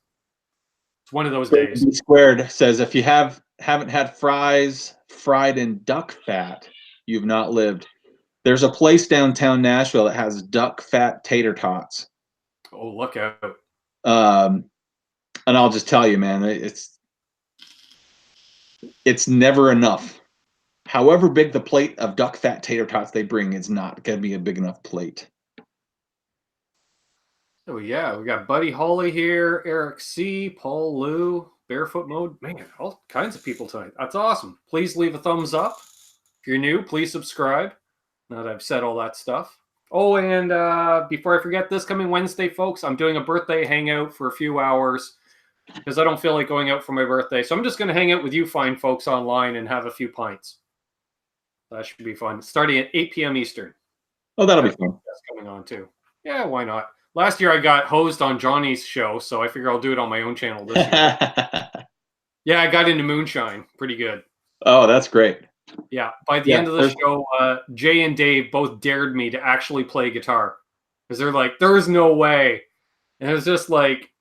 It's one of those days. Squared says, if you haven't had fries fried in duck fat, you've not lived. There's a place downtown Nashville that has duck fat tater tots. Oh, look out. And I'll just tell you, man, it's never enough. However big the plate of duck fat tater tots they bring is not going to be a big enough plate. Oh, yeah. We got Buddy Holly here, Eric C., Paul Lou, Barefoot Mode. Man, all kinds of people tonight. That's awesome. Please leave a thumbs up. If you're new, please subscribe. Now that I've said all that stuff. Oh, and before I forget, this coming Wednesday, folks, I'm doing a birthday hangout for a few hours because I don't feel like going out for my birthday. So I'm just going to hang out with you fine folks online and have a few pints. That should be fun. Starting at 8 p.m. Eastern. Oh, that'll be fun. That's coming on, too. Yeah, why not? Last year I got hosed on Johnny's show, so I figure I'll do it on my own channel this year. Yeah, I got into moonshine. Pretty good. Oh, that's great. Yeah, by the end of the show, Jay and Dave both dared me to actually play guitar. Because they're like, there's no way. And it was just like,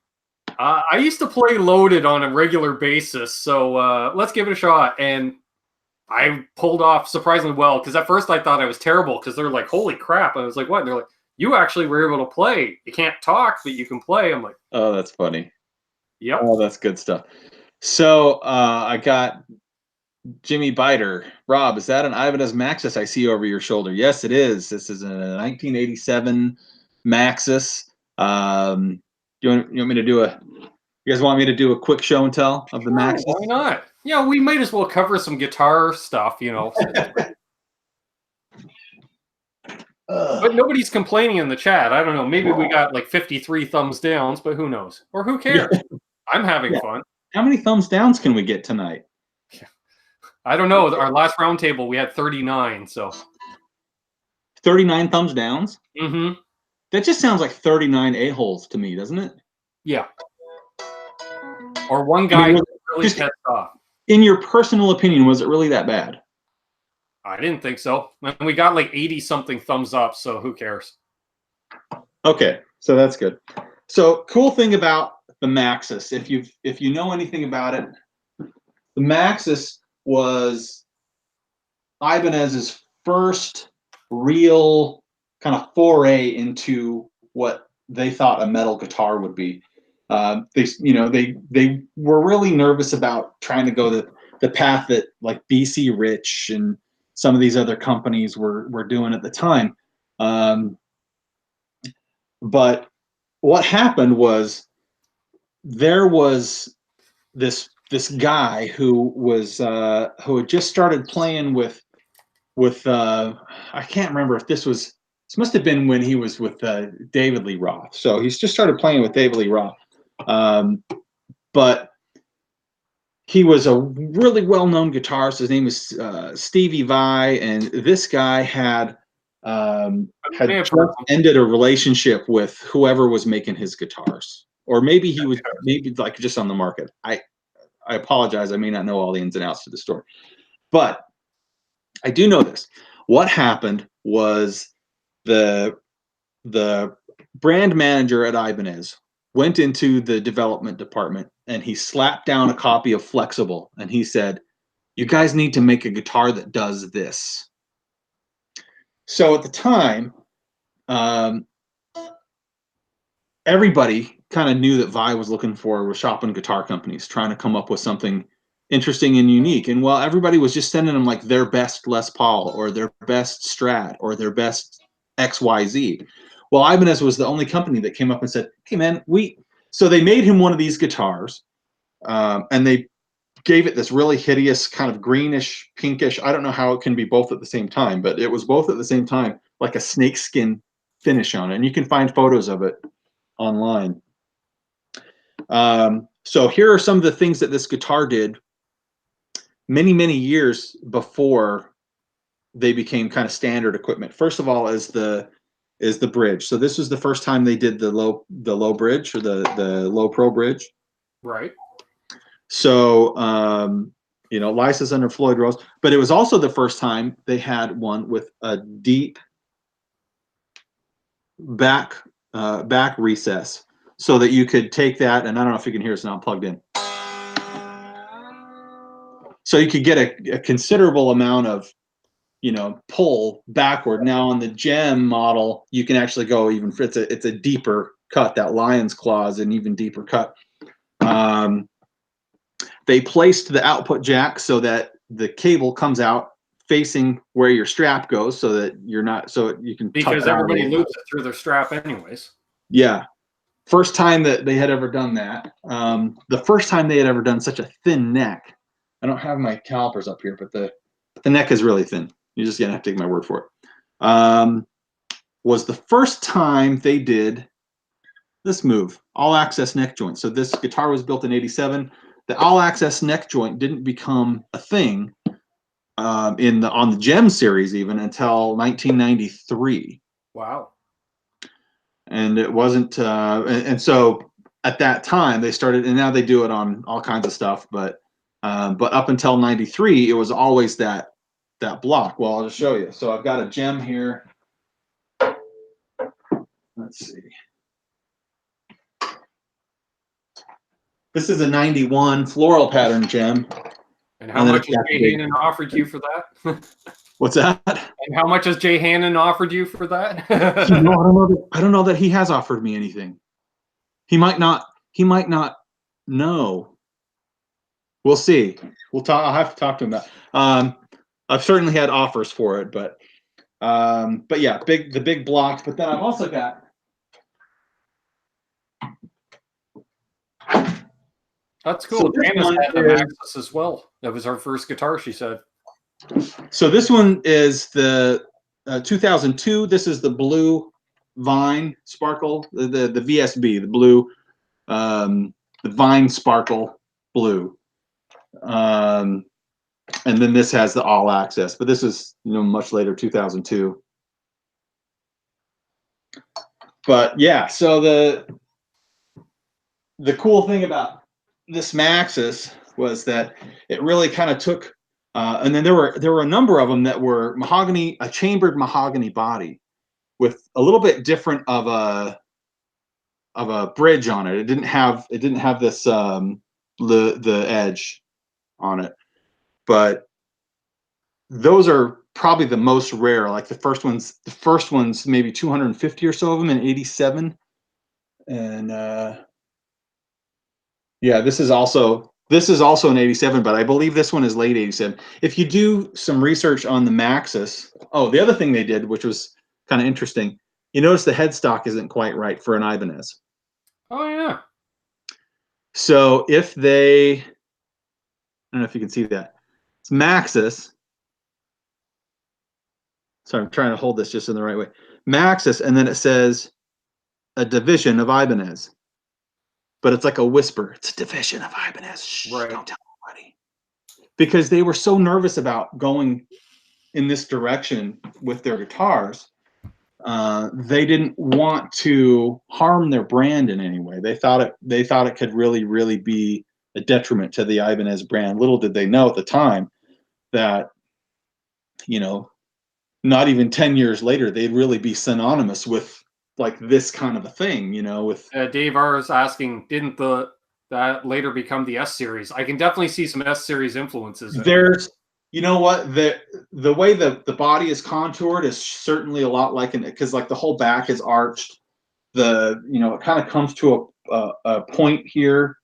I used to play loaded on a regular basis, so let's give it a shot. And I pulled off surprisingly well, because at first I thought I was terrible, because they're like, holy crap. And I was like, what? And they're like, you actually were able to play. You can't talk, but you can play. I'm like, oh, that's funny. Yep. Oh, that's good stuff. So I got Jimmy Biter. Rob, is that an Ibanez Maxis I see over your shoulder? Yes, it is. This is a 1987 Maxis. You want me to do you guys want me to do a quick show and tell of the Maxis? Why not? Yeah, we might as well cover some guitar stuff, But nobody's complaining in the chat. I don't know. Maybe we got like 53 thumbs downs, but who knows? Or who cares? I'm having Yeah. fun. How many thumbs downs can we get tonight? I don't know. Our last round table, we had 39. So 39 thumbs downs? Mm-hmm. That just sounds like 39 a-holes to me, doesn't it? Yeah. Or one guy was really just- pissed off. In your personal opinion, was it really that bad? I didn't think so. And we got like 80 something thumbs up, so who cares? Okay, so that's good. So cool thing about the Maxis, if you know anything about it, the Maxis was Ibanez's first real kind of foray into what they thought a metal guitar would be. They were really nervous about trying to go the path that like BC Rich and some of these other companies were doing at the time. But what happened was there was this guy who had just started playing with I can't remember if this must have been when he was with David Lee Roth. So he's just started playing with David Lee Roth. But he was a really well-known guitarist. His name is Stevie Vai, and this guy had just ended a relationship with whoever was making his guitars, or maybe he was like just on the market. I apologize. I may not know all the ins and outs to the story, but I do know this. What happened was the brand manager at Ibanez went into the development department and he slapped down a copy of Flexible and he said, "You guys need to make a guitar that does this." So at the time, everybody kind of knew that Vi was shopping guitar companies, trying to come up with something interesting and unique. And while everybody was just sending them like their best Les Paul or their best Strat or their best XYZ, well, Ibanez was the only company that came up and said, "Hey man, so they made him one of these guitars, and they gave it this really hideous kind of greenish, pinkish. I don't know how it can be both at the same time, but it was both at the same time, like a snakeskin finish on it. And you can find photos of it online. So here are some of the things that this guitar did many, many years before they became kind of standard equipment. First of all is the bridge. So this was the first time they did the low bridge, or the low pro bridge. Right. So Lysis under Floyd Rose, but it was also the first time they had one with a deep back recess, so that you could take that, and I don't know if you can hear, it's not plugged in. So you could get a considerable amount of, pull backward. Now on the Gem model, you can actually go even, it's a deeper cut. That lion's claw is an even deeper cut. They placed the output jack so that the cable comes out facing where your strap goes, so that you can, because everybody loops it through their strap anyways. Yeah. First time that they had ever done that. The first time they had ever done such a thin neck. I don't have my calipers up here, but the neck is really thin. You're just gonna have to take my word for it. Was the first time they did this move, all access neck joint. So this guitar was built in '87. The all access neck joint didn't become a thing on the Gem series even until 1993. Wow. And it wasn't, and so at that time they started, and now they do it on all kinds of stuff, but up until '93, it was always that block. Well, I'll just show you. So I've got a Gem here. Let's see. This is a '91 floral pattern Gem. And how much has Jay Hannon offered you for that? What's that? And how much has Jay Hannon offered you for that? I don't know that he has offered me anything. He might not know. We'll see. We'll talk. I'll have to talk to him about. I've certainly had offers for it, but yeah, the big block. But then I've also got. That's cool. So Janice had the Maxis as well. That was her first guitar, she said. So this one is the 2002. This is the blue Vine Sparkle, the VSB, the blue. the Vine Sparkle Blue. And then this has the All Access, but this is, you know, much later, 2002. But yeah, so the cool thing about this Maxis was that it really kind of took, and then there were a number of them that were mahogany, a chambered mahogany body with a little bit different of a bridge on it. It didn't have this the edge on it, but those are probably the most rare. Like the first ones maybe 250 or so of them in '87, and yeah, this is also in '87, but I believe this one is late '87. If you do some research on the Maxis, oh, the other thing they did, which was kind of interesting, you notice the headstock isn't quite right for an Ibanez. Oh yeah. So if they, I don't know if you can see that, it's Maxis. So I'm trying to hold this just in the right way. Maxis, and then it says a division of Ibanez. But it's like a whisper. It's a division of Ibanez. Shh, right. Don't tell anybody. Because they were so nervous about going in this direction with their guitars. They didn't want to harm their brand in any way. They thought it could really, really be a detriment to the Ibanez brand. Little did they know at the time that, you know, not even 10 years later, they'd really be synonymous with like this kind of a thing, you know, with Dave R is asking, didn't that later become the S series? I can definitely see some S series influences. There's, you know what, the way the body is contoured is certainly a lot like because like the whole back is arched. You know, it kind of comes to a point here,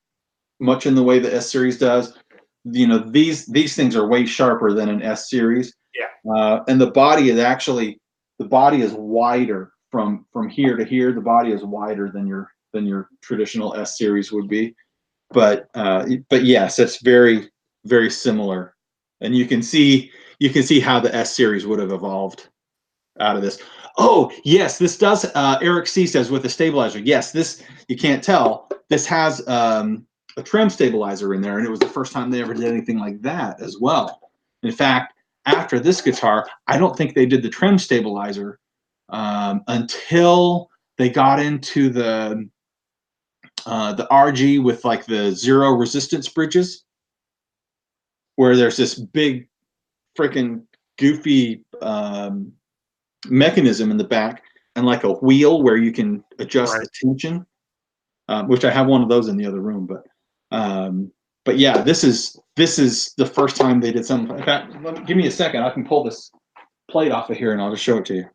much in the way the S series does. You know, these things are way sharper than an S series. Yeah. And the body is wider from here to here. The body is wider than your traditional S series would be. But yes, it's very, very similar. And you can see how the S series would have evolved out of this. Oh, yes, this does. Eric C says with a stabilizer. Yes, this, you can't tell. This has a trem stabilizer in there, and it was the first time they ever did anything like that as well. In fact, after this guitar, I don't think they did the trem stabilizer until they got into the RG with like the zero resistance bridges, where there's this big freaking goofy mechanism in the back and like a wheel where you can adjust Right. the tension, which I have one of those in the other room. But yeah, this is the first time they did something. In fact, give me a second. I can pull this plate off of here and I'll just show it to you.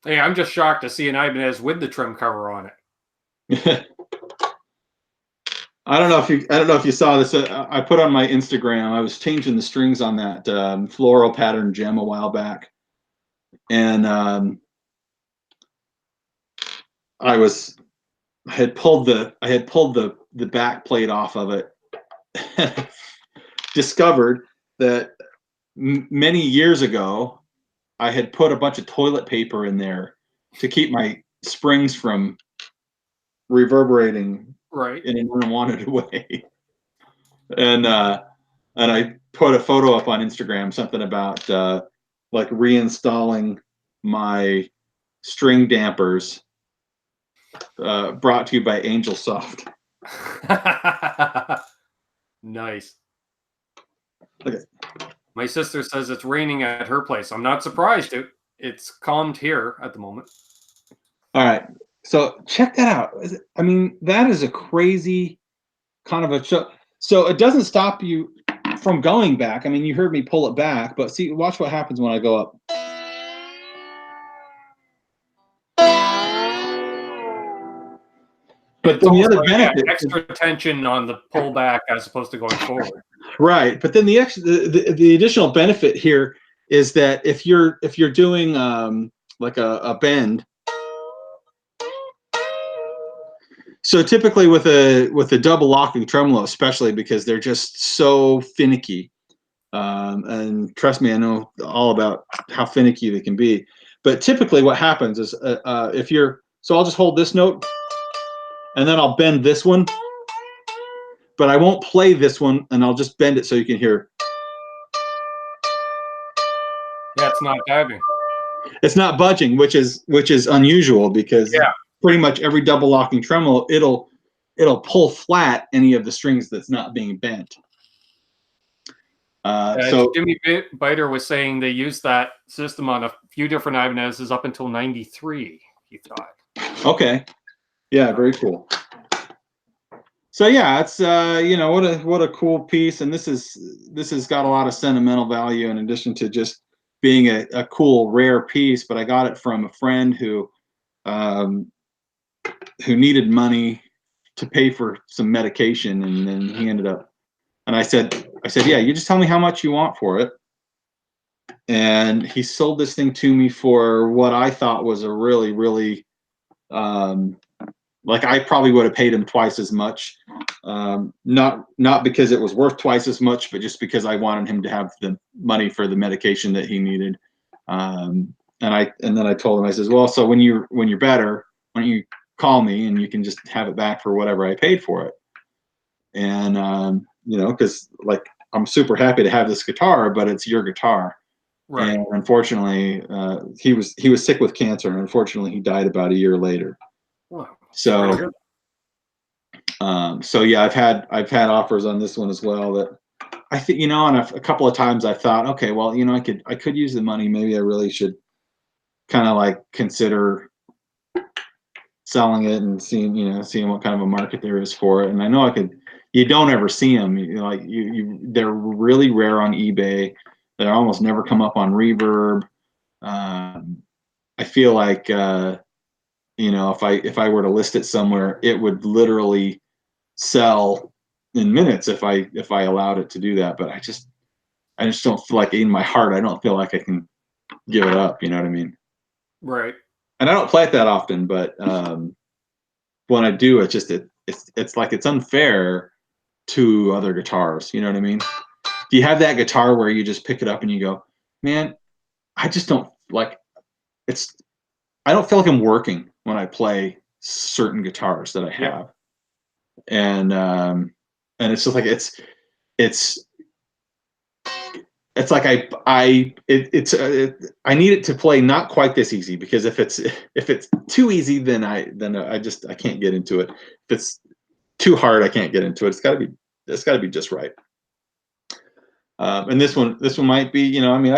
Hey, I'm just shocked to see an Ibanez with the trim cover on it. I don't know if you saw this. I put on my Instagram. I was changing the strings on that floral pattern gem a while back, and I had pulled the back plate off of it. Discovered that many years ago, I had put a bunch of toilet paper in there to keep my springs from reverberating Right. in an unwanted way. And I put a photo up on Instagram, something about like reinstalling my string dampers, brought to you by Angel Soft. Nice. Okay. My sister says it's raining at her place. I'm not surprised. It's calmed here at the moment. All right. So check that out. I mean, that is a crazy kind of a show. So it doesn't stop you from going back. I mean, you heard me pull it back, but see, watch what happens when I go up. But then the other benefit, extra tension on the pullback as opposed to going forward. Right, but then the additional benefit here is that if you're doing like a bend, so typically with a double locking tremolo, especially because they're just so finicky, and trust me, I know all about how finicky they can be. But typically, what happens is so I'll just hold this note, and then I'll bend this one. but I won't play this one, and I'll just bend it so you can hear. Yeah, it's not diving. It's not budging, which is unusual because pretty much every double locking tremolo, it'll pull flat any of the strings that's not being bent. So Jimmy Biter was saying they used that system on a few different Ibanez's up until '93. He thought. Okay, yeah, very cool. So yeah, it's you know, what a cool piece, and this has got a lot of sentimental value in addition to just being a cool rare piece. But I got it from a friend who needed money to pay for some medication, and then he ended up. And I said, yeah, you just tell me how much you want for it. And he sold this thing to me for what I thought was a really, really, like I probably would have paid him twice as much. Not because it was worth twice as much, but just because I wanted him to have the money for the medication that he needed. And then I told him, I says, well, so when you're better, why don't you call me and you can just have it back for whatever I paid for it. And you know, because like I'm super happy to have this guitar, but it's your guitar. Right. And unfortunately, he was sick with cancer, and unfortunately, he died about a year later. Wow. So, so yeah, I've had offers on this one as well that I think, you know, and a couple of times I thought, okay, well, you know, I could use the money. Maybe I really should kind of like consider selling it and seeing what kind of a market there is for it. And I know I could. You don't ever see them. They're really rare on eBay. They almost never come up on Reverb. I feel like you know, if I were to list it somewhere, it would literally sell in minutes if I allowed it to do that. But I just don't feel like, in my heart, I don't feel like I can give it up. You know what I mean? Right. And I don't play it that often, but when I do, it's like it's unfair to other guitars. You know what I mean? Do you have that guitar where you just pick it up and you go, man, I just don't like it's. I don't feel like I'm working when I play certain guitars that I have, and it's just like it's like I need it to play not quite this easy, because if it's too easy, then I can't get into it. If it's too hard, I can't get into it. It's got to be just right. And this one might be, you know, I mean,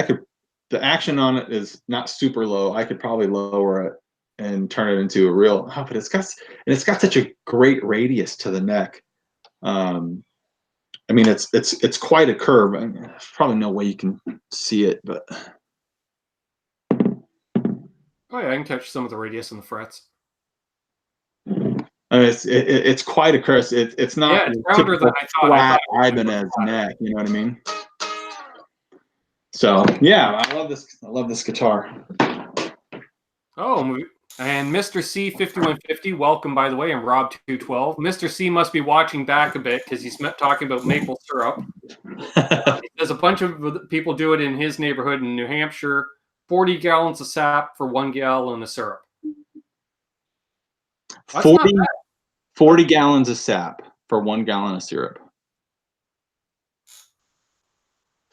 the action on it is not super low. I could probably lower it and turn it into a real, but it's got such a great radius to the neck. I mean, it's quite a curve. I mean, there's probably no way you can see it, but oh yeah, I can catch some of the radius in the frets. I mean, it's quite a curve. It's not, yeah, it's rounder than I thought. Flat Ibanez neck. You know what I mean? So yeah, I love this guitar. Oh, and Mr. C 5150, welcome, by the way, and Rob 212. Mr. C must be watching back a bit because he's talking about maple syrup. There's a bunch of people do it in his neighborhood in New Hampshire. 40 gallons of sap for 1 gallon of syrup. 40 gallons of sap for 1 gallon of syrup.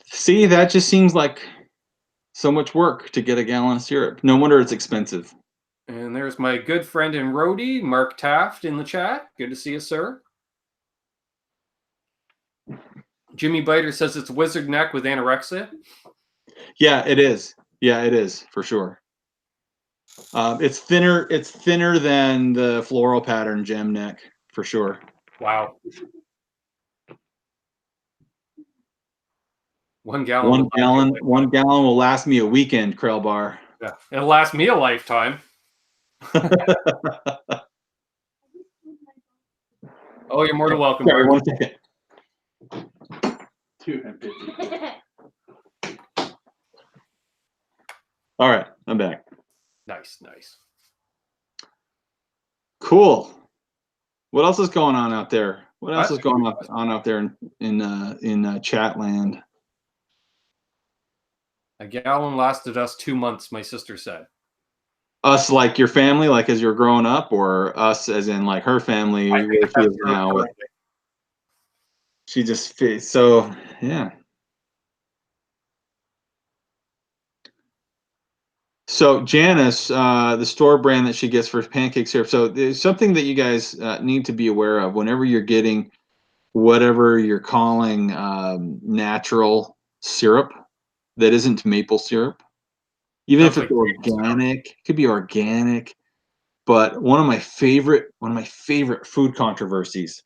See, that just seems like so much work to get a gallon of syrup. No wonder it's expensive. And there's my good friend and roadie, Mark Taft, in the chat. Good to see you, sir. Jimmy Biter says it's wizard neck with anorexia. Yeah, it is. Yeah, it is, for sure. It's thinner than the floral pattern gem neck, for sure. Wow. 1 gallon. 1 gallon will last me a weekend, Krell Bar. Yeah, it'll last me a lifetime. Oh, you're more than welcome. Sorry, 1 second. 250. All right, I'm back. Nice. Cool. What else is going on out there? What else is going on out there in chat land? A gallon lasted us 2 months, my sister said. Us, like your family, like as you're growing up, or us as in like her family, where she is now? she just fits. So yeah. So Janice, the store brand that she gets for pancake syrup. So there's something that you guys need to be aware of whenever you're getting whatever you're calling natural syrup that isn't maple syrup. Even if Sounds it's like maple syrup. organic, it could be organic. But one of my favorite food controversies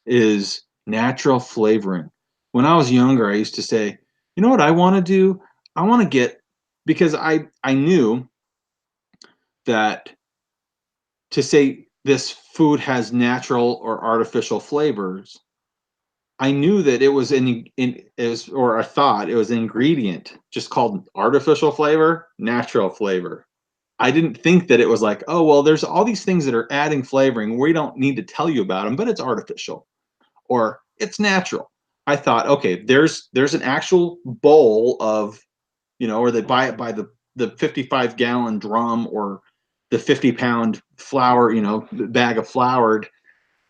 is natural flavoring. When I was younger, I used to say, you know what I want to do? I want to get, because I knew that to say this food has natural or artificial flavors, I knew that it was or I thought it was an ingredient just called artificial flavor, natural flavor. I didn't think that it was like, oh, well, there's all these things that are adding flavoring. We don't need to tell you about them, but it's artificial or it's natural. I thought, okay, there's an actual bowl of, or they buy it by the 55-gallon drum or the 50-pound flour, bag of floured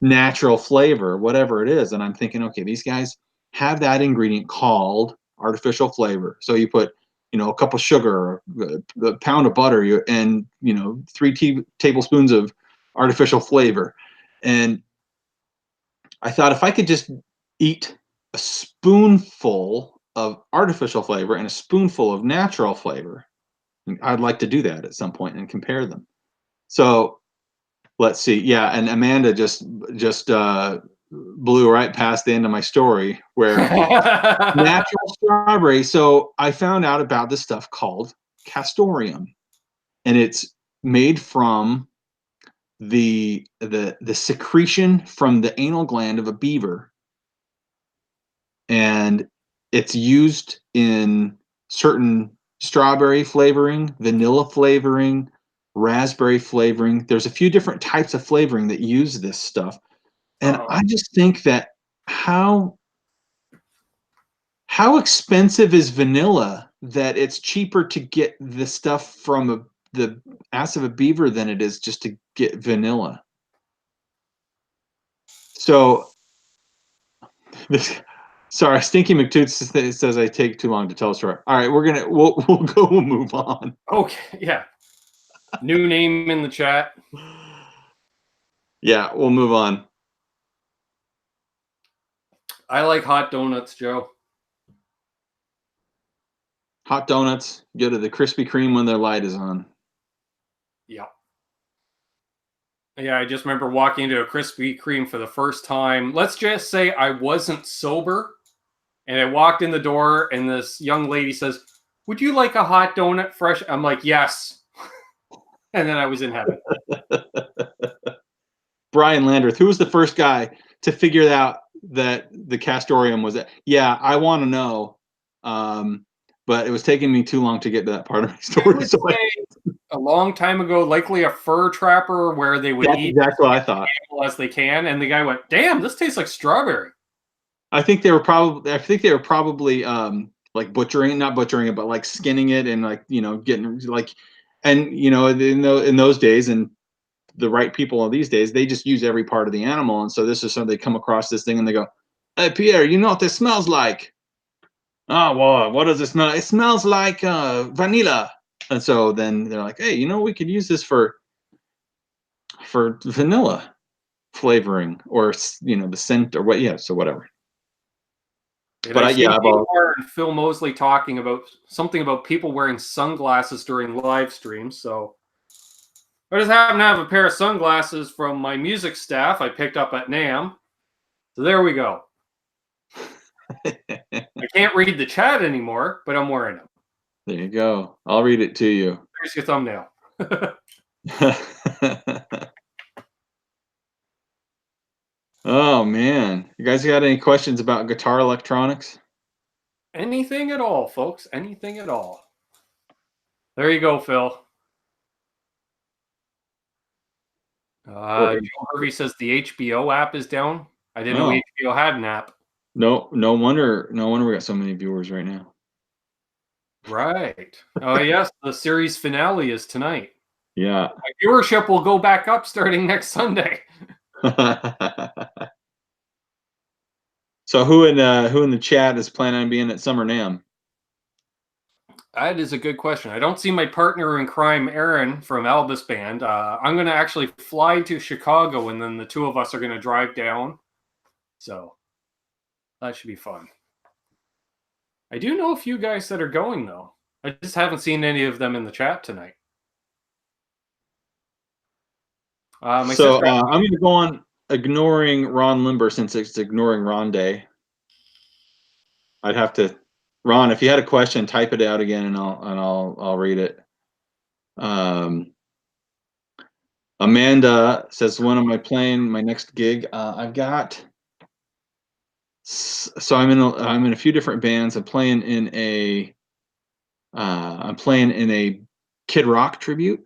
natural flavor, whatever it is. And I'm thinking, okay, these guys have that ingredient called artificial flavor. So you put, a cup of sugar, a pound of butter, and 3 tablespoons of artificial flavor. And I thought if I could just eat a spoonful of artificial flavor and a spoonful of natural flavor, I'd like to do that at some point and compare them. So let's see. Yeah, and Amanda just blew right past the end of my story where natural strawberry. So I found out about this stuff called castoreum, and it's made from the secretion from the anal gland of a beaver, and it's used in certain strawberry flavoring, vanilla flavoring, raspberry flavoring. There's a few different types of flavoring that use this stuff. And I just think that how expensive is vanilla that it's cheaper to get the stuff from the ass of a beaver than it is just to get vanilla. So this, sorry, Stinky McToots says I take too long to tell a story. All right, we'll move on. Okay, yeah. New name in the chat. Yeah, we'll move on. I like hot donuts, Joe. Hot donuts, go to the Krispy Kreme when their light is on. Yeah. Yeah, I just remember walking into a Krispy Kreme for the first time. Let's just say I wasn't sober. And I walked in the door, and this young lady says, "Would you like a hot donut fresh?" I'm like, "Yes." And then I was in heaven. Brian Landreth, who was the first guy to figure out that the castoreum was that? Yeah, I want to know. But it was taking me too long to get to that part of my story. I would say a long time ago, likely a fur trapper where they would eat exactly what I thought. As they can, and the guy went, "Damn, this tastes like strawberry." I think they were probably like not butchering it, but like skinning it and like getting like, and in those days and the right people of these days, they just use every part of the animal. And so this is something they come across this thing and they go, "Hey Pierre, you know what this smells like?" "Oh, well, what does it smell? It smells like vanilla." And so then they're like, "Hey, we could use this for vanilla flavoring or the scent or what." Yeah, so whatever. And But I see about Phil Mosley talking about something about people wearing sunglasses during live streams. So I just happen to have a pair of sunglasses from my music staff I picked up at NAMM. So there we go. I can't read the chat anymore, but I'm wearing them. There you go. I'll read it to you. There's your thumbnail. Oh man, you guys got any questions about guitar electronics? Anything at all, folks. Anything at all. There you go, Phil. Joe Harvey says the HBO app is down. I didn't know HBO had an app. No wonder we got so many viewers right now. Right. Oh yes, the series finale is tonight. Yeah. My viewership will go back up starting next Sunday. So who in the chat is planning on being at Summer NAMM? That is a good question. I don't see my partner in crime, Aaron from Albus Band. I'm going to actually fly to Chicago, and then the two of us are going to drive down. So that should be fun. I do know a few guys that are going, though. I just haven't seen any of them in the chat tonight. I'm going to go on ignoring Ron Limber since it's ignoring Ron Day. I'd have to, Ron, if you had a question, type it out again, and I'll read it. Amanda says, when am I playing my next gig? I've got. So I'm in a few different bands. I'm playing in a Kid Rock tribute,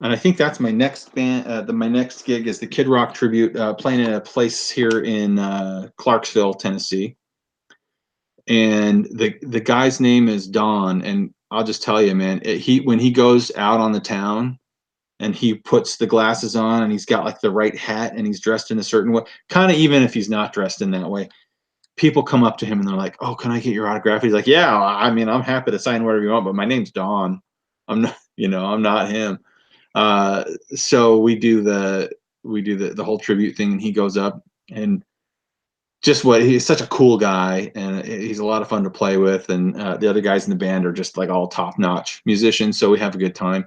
and I think that's my next band. My next gig is the Kid Rock tribute, playing in a place here in Clarksville, Tennessee. And the guy's name is Don, and I'll just tell you, man, when he goes out on the town and he puts the glasses on and he's got like the right hat and he's dressed in a certain way, kind of even if he's not dressed in that way, people come up to him and they're like, "Oh, can I get your autograph?" He's like, "Yeah, I mean, I'm happy to sign whatever you want, but my name's Don. I'm not, I'm not him." So we do the whole tribute thing, and he goes up, and he's such a cool guy, and he's a lot of fun to play with, and the other guys in the band are just like all top-notch musicians, so we have a good time.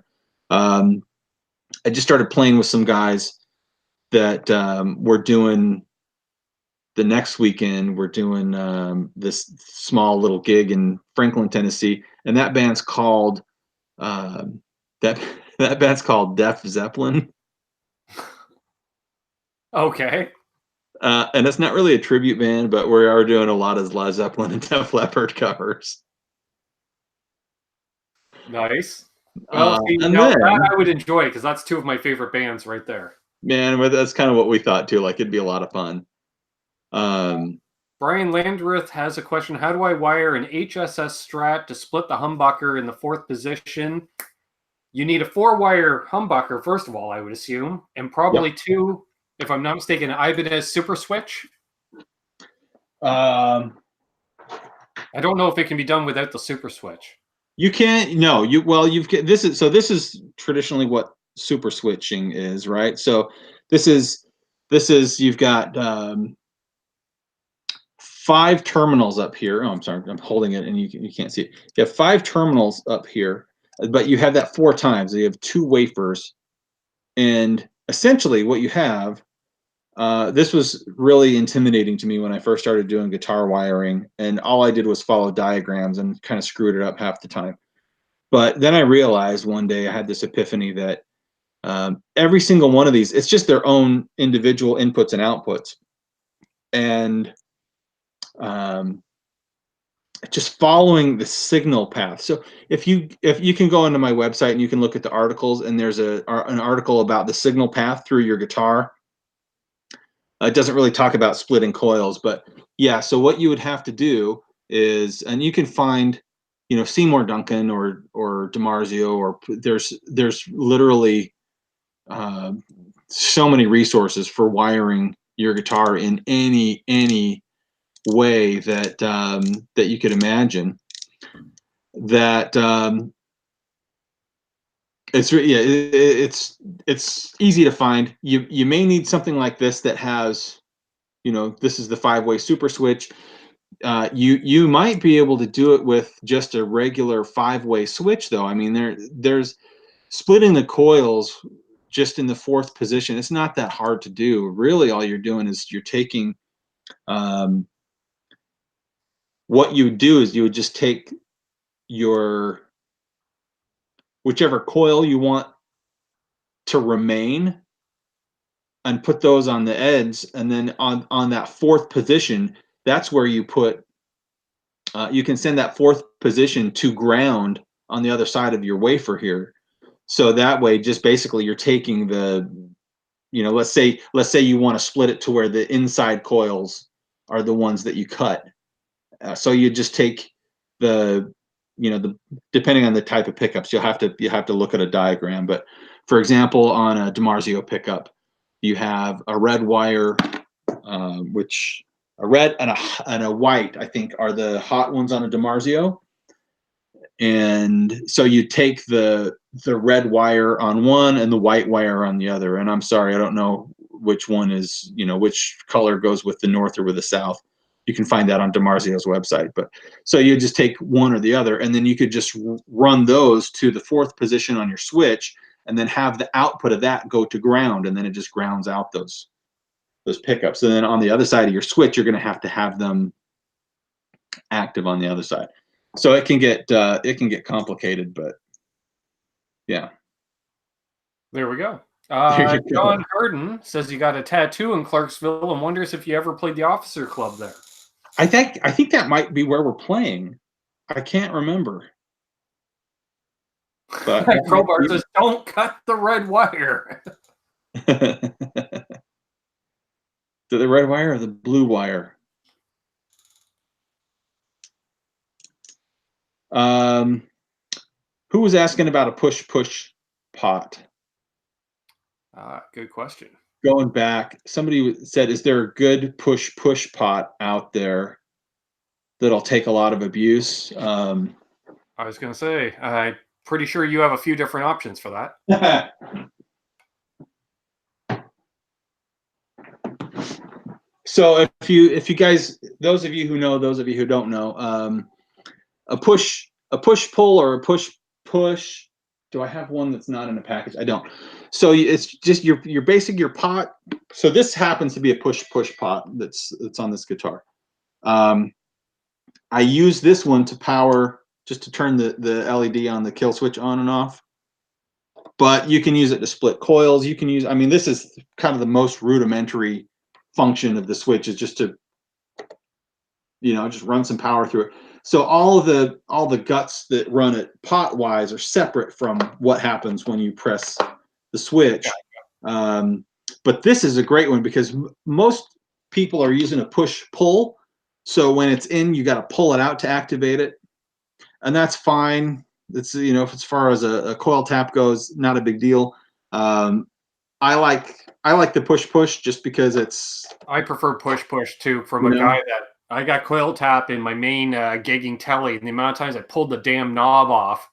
I just started playing with some guys that we're doing the next weekend. We're doing this small little gig in Franklin, Tennessee, and that band's called that band's called Def Zeppelin. Okay. And it's not really a tribute band, but we are doing a lot of Led Zeppelin and Def Leppard covers. Nice. Well, that I would enjoy, because that's two of my favorite bands right there. Man, that's kind of what we thought too. Like, it'd be a lot of fun. Brian Landreth has a question. How do I wire an HSS Strat to split the humbucker in the 4th position? You need a 4-wire humbucker, first of all, I would assume, and probably 2, if I'm not mistaken, an Ibanez Super Switch. I don't know if it can be done without the Super Switch. You can't. No, this is traditionally what super switching is, right? So this is you've got 5 terminals up here. Oh, I'm sorry, I'm holding it and you can't see it. You have 5 terminals up here, but you have that 4 times. You have 2 wafers, and essentially what you have. This was really intimidating to me when I first started doing guitar wiring, and all I did was follow diagrams and kind of screwed it up half the time. But then I realized one day, I had this epiphany that every single one of these, it's just their own individual inputs and outputs. And just following the signal path. So if you can go into my website and you can look at the articles, and there's an article about the signal path through your guitar. It doesn't really talk about splitting coils, but yeah. So what you would have to do is, and you can find, Seymour Duncan or DiMarzio, or there's literally so many resources for wiring your guitar in any way that that you could imagine. That it's easy to find. You may need something like this that has, this is the 5-way super switch. You might be able to do it with just a regular 5-way switch, though. I mean, there's splitting the coils just in the 4th position. It's not that hard to do. Really, all you're doing is you're taking. What you would do is you would just take your whichever coil you want to remain and put those on the ends, and then on that 4th position, that's where you put. You can send that 4th position to ground on the other side of your wafer here. So that way, just basically you're taking the, let's say you want to split it to where the inside coils are the ones that you cut. So you just take the, depending on the type of pickups, you have to look at a diagram. But for example, on a DiMarzio pickup, you have a red wire, which A red and a white, I think, are the hot ones on a DiMarzio. And so you take the red wire on one and the white wire on the other. And I'm sorry, I don't know which one is, which color goes with the north or with the south. You can find that on DiMarzio's website. But so you just take one or the other, and then you could just run those to the 4th position on your switch, and then have the output of that go to ground, and then it just grounds out those pickups. And then on the other side of your switch, you're going to have them active on the other side. So it can get complicated, but yeah. There we go. There you go. John Harden says he got a tattoo in Clarksville and wonders if you ever played the Officer Club there. I think that might be where we're playing. I can't remember. But Crowbar says, "Don't cut the red wire." The red wire or the blue wire? Who was asking about a push pot? Good question. Going back, somebody said, "Is there a good push pot out there that'll take a lot of abuse?" I was going to say, I'm pretty sure you have a few different options for that. So if you guys, those of you who know, those of you who don't know, a push pull or a push. Do I have one that's not in a package? I don't. So it's just your basic pot. So this happens to be a push pot that's on this guitar. I use this one to power, just to turn the LED on the kill switch on and off. But you can use it to split coils. You can use, I mean, this is kind of the most rudimentary function of the switch, is just to, just run some power through it. So all the guts that run it pot wise are separate from what happens when you press the switch. But this is a great one because most people are using a push pull. So when it's in, you got to pull it out to activate it, and that's fine. It's, if as far as a coil tap goes, not a big deal. I like the push just because I prefer push too, from a guy that I got coil tap in my main gigging telly, and the amount of times I pulled the damn knob off.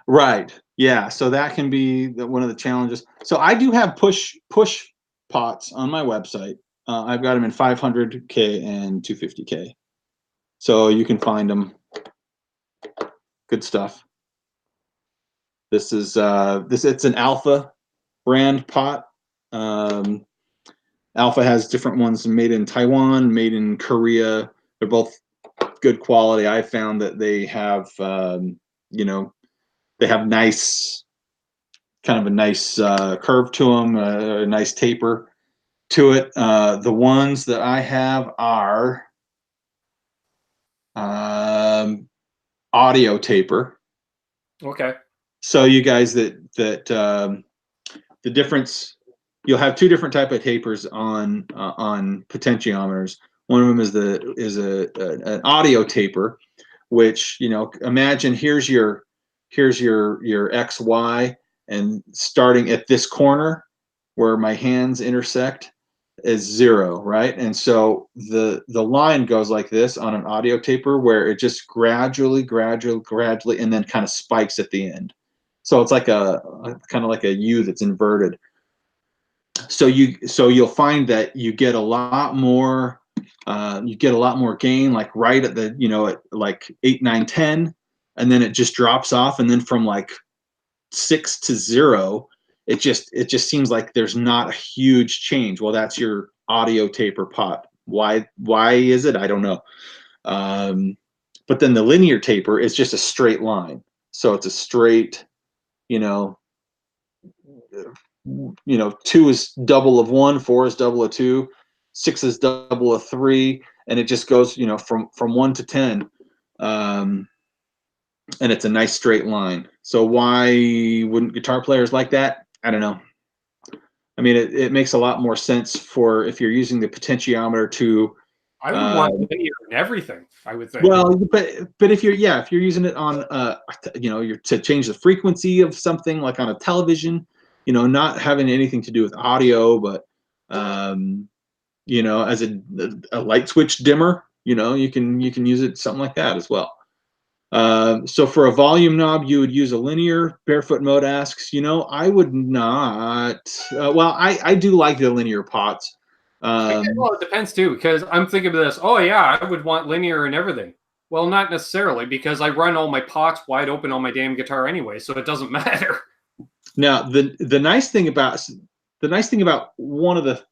Right. Yeah. So that can be one of the challenges. So I do have push pots on my website. I've got them in 500K and 250K. So you can find them. Good stuff. This is it's an Alpha brand pot. Alpha has different ones made in Taiwan, made in Korea. They're both good quality. I found that they have, they have nice, kind of a nice curve to them, a nice taper to it. The ones that I have are audio taper. Okay. So you guys the difference, you'll have two different type of tapers on potentiometers. One of them is an audio taper, which, imagine here's your XY, and starting at this corner where my hands intersect is 0, right? And so the line goes like this on an audio taper, where it just gradually, and then kind of spikes at the end. So it's like a kind of like a U that's inverted. So you'll find that you get a lot more gain, like right at the, at like 8, 9, 10, and then it just drops off, and then from like 6 to 0, it just seems like there's not a huge change. Well, that's your audio taper pot. Why is it? I don't know. But then the linear taper is just a straight line. So it's a straight, 2 is double of 1, 4 is double of 2, 6 is double of 3, and it just goes, from 1 to 10. And it's a nice straight line. So why wouldn't guitar players like that? I don't know. I mean, it makes a lot more sense for if you're using the potentiometer to. I would want linear and everything, I would think. Well, but if you're using it on you're to change the frequency of something, like on a television, not having anything to do with audio, but you know, as a light switch dimmer, you know, you can use it something like that as well. So for a volume knob, you would use a linear. Barefoot Mode asks, you know, I would not. Well, I do like the linear pots. Well, it depends too, because I'm thinking of this. Oh yeah, I would want linear and everything. Well, not necessarily, because I run all my pots wide open on my damn guitar anyway, so it doesn't matter. Now the nice thing about one of the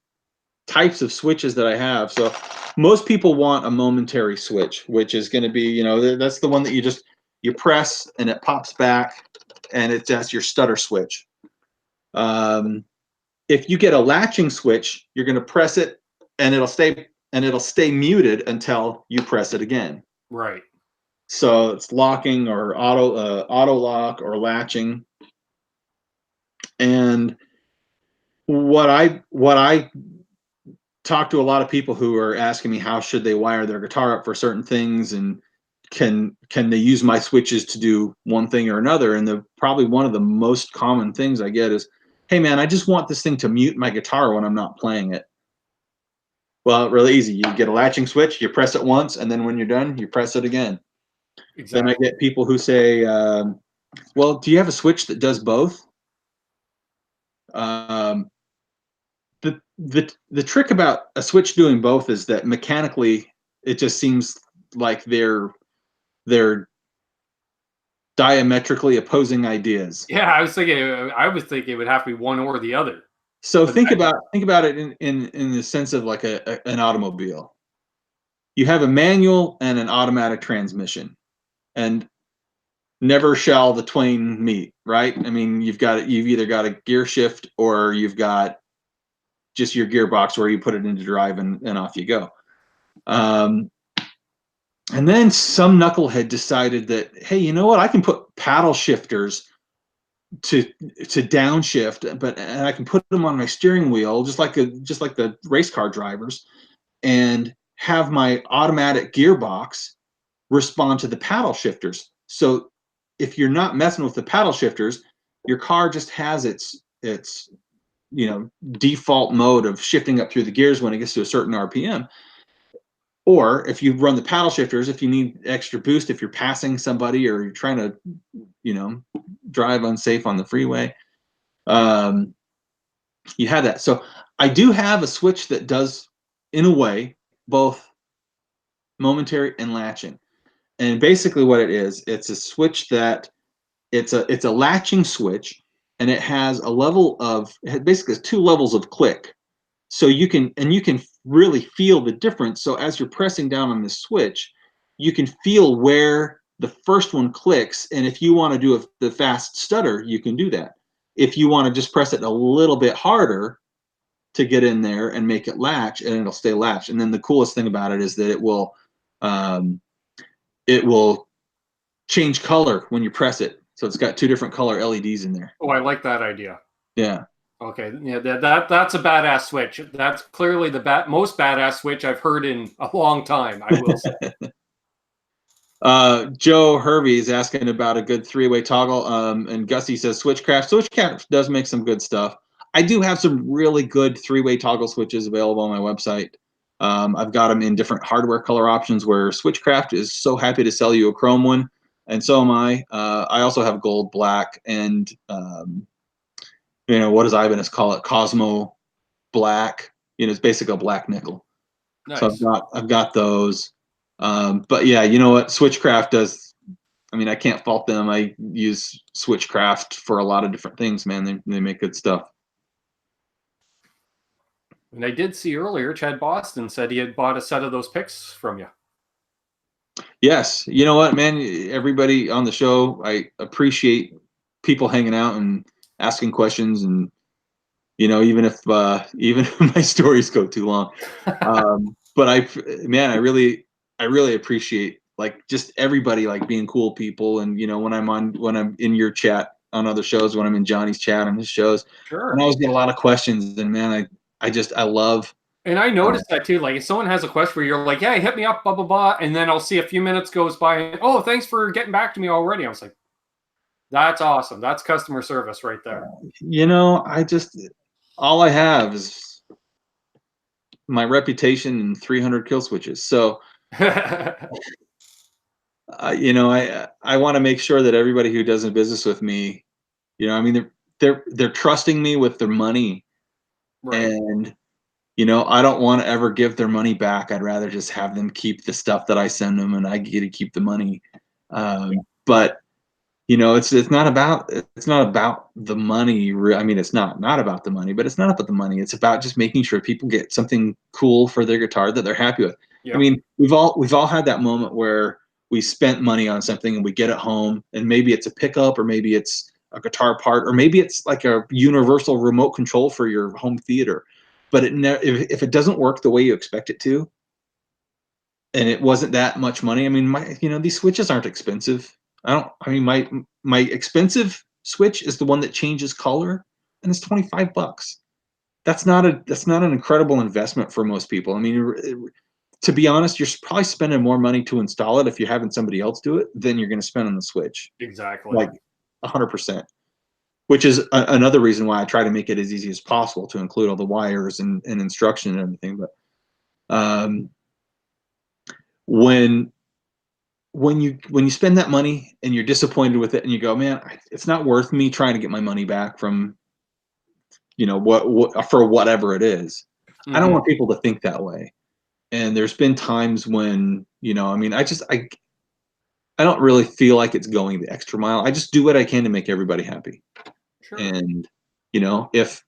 types of switches that I have. So most people want a momentary switch, which is going to be, you know, that's the one that you press and it pops back, and that's your stutter switch. If you get a latching switch, you're going to press it and it'll stay muted until you press it again. Right. So it's locking or auto lock or latching. And what I talk to a lot of people who are asking me how should they wire their guitar up for certain things, and can they use my switches to do one thing or another. And probably one of the most common things I get is, hey man, I just want this thing to mute my guitar when I'm not playing it. Well, really easy. You get a latching switch, you press it once, and then when you're done, you press it again. Exactly. Then I get people who say, well, do you have a switch that does both? The trick about a switch doing both is that mechanically it just seems like they're diametrically opposing ideas. Yeah, I was thinking it would have to be one or the other. So think about it in the sense of like an automobile. You have a manual and an automatic transmission, and never shall the twain meet, right? I mean, you've either got a gear shift or you've got just your gearbox where you put it into drive and off you go. And then some knucklehead decided that, hey, you know what? I can put paddle shifters to downshift, and I can put them on my steering wheel, just like the race car drivers, and have my automatic gearbox respond to the paddle shifters. So if you're not messing with the paddle shifters, your car just has its default mode of shifting up through the gears when it gets to a certain RPM. Or if you run the paddle shifters, if you need extra boost, if you're passing somebody or you're trying to, drive unsafe on the freeway, you have that. So I do have a switch that does, in a way, both momentary and latching. And basically what it is, it's a switch that it's a latching switch, and it has basically 2 levels of click. So you can really feel the difference. So as you're pressing down on this switch, you can feel where the first one clicks. And if you want to do the fast stutter, you can do that. If you want to just press it a little bit harder to get in there and make it latch, and it'll stay latched. And then the coolest thing about it is that it will change color when you press it. So it's got 2 different color LEDs in there. Oh, I like that idea. Yeah. Okay, yeah, that's a badass switch. That's clearly the most badass switch I've heard in a long time, I will say. Joe Hervey is asking about a good 3-way toggle, and Gussie says Switchcraft. Switchcraft does make some good stuff. I do have some really good 3-way toggle switches available on my website. I've got them in different hardware color options, where Switchcraft is so happy to sell you a chrome one, and so am I. I also have gold, black, and what does Ibanez call it? Cosmo black. It's basically a black nickel. Nice. So I've got those. But yeah, you know what? Switchcraft does. I mean, I can't fault them. I use Switchcraft for a lot of different things, man. They make good stuff. And I did see earlier, Chad Boston said he had bought a set of those picks from you. Yes. You know what, man? Everybody on the show, I appreciate people hanging out and asking questions, and even if my stories go too long. But I really appreciate just everybody being cool people, and when I'm in your chat on other shows, when I'm in Johnny's chat on his shows, sure. And I always get a lot of questions, and man, I love. And I noticed that too. Like if someone has a question where you're like, "Yeah, hit me up, blah blah blah," and then I'll see a few minutes goes by, and oh, thanks for getting back to me already. I was like, that's awesome. That's customer service right there. All I have is my reputation in 300 kill switches. So, you know, I want to make sure that everybody who does business with me, you know, I mean, they're trusting me with their money, Right. and you know, I don't want to ever give their money back. I'd rather just have them keep the stuff that I send them, and I get to keep the money. But you know, it's not about the money. I mean, it's not about the money, but it's not about the money. It's about just making sure people get something cool for their guitar that they're happy with. I Yep. mean, we've all had that moment where we spent money on something and we get it home, and maybe it's a pickup, or maybe it's a guitar part, or maybe it's like a universal remote control for your home theater. But if it doesn't work the way you expect it to, and it wasn't that much money. I mean, these switches aren't expensive. I mean, my expensive switch is the one that changes color, and it's $25. That's not an incredible investment for most people. I mean, to be honest, you're probably spending more money to install it if you're having somebody else do it than you're going to spend on the switch, Exactly. like 100%. Which is another reason why I try to make it as easy as possible to include all the wires and instruction and everything. But um, when you spend that money and you're disappointed with it, and you go, man, it's not worth me trying to get my money back from, you know, what for whatever it is. I don't Hmm. want people to think that way. And there's been times when, you know, I mean, I don't really feel like it's going the extra mile. I just do what I can to make everybody happy. Sure. And you know, if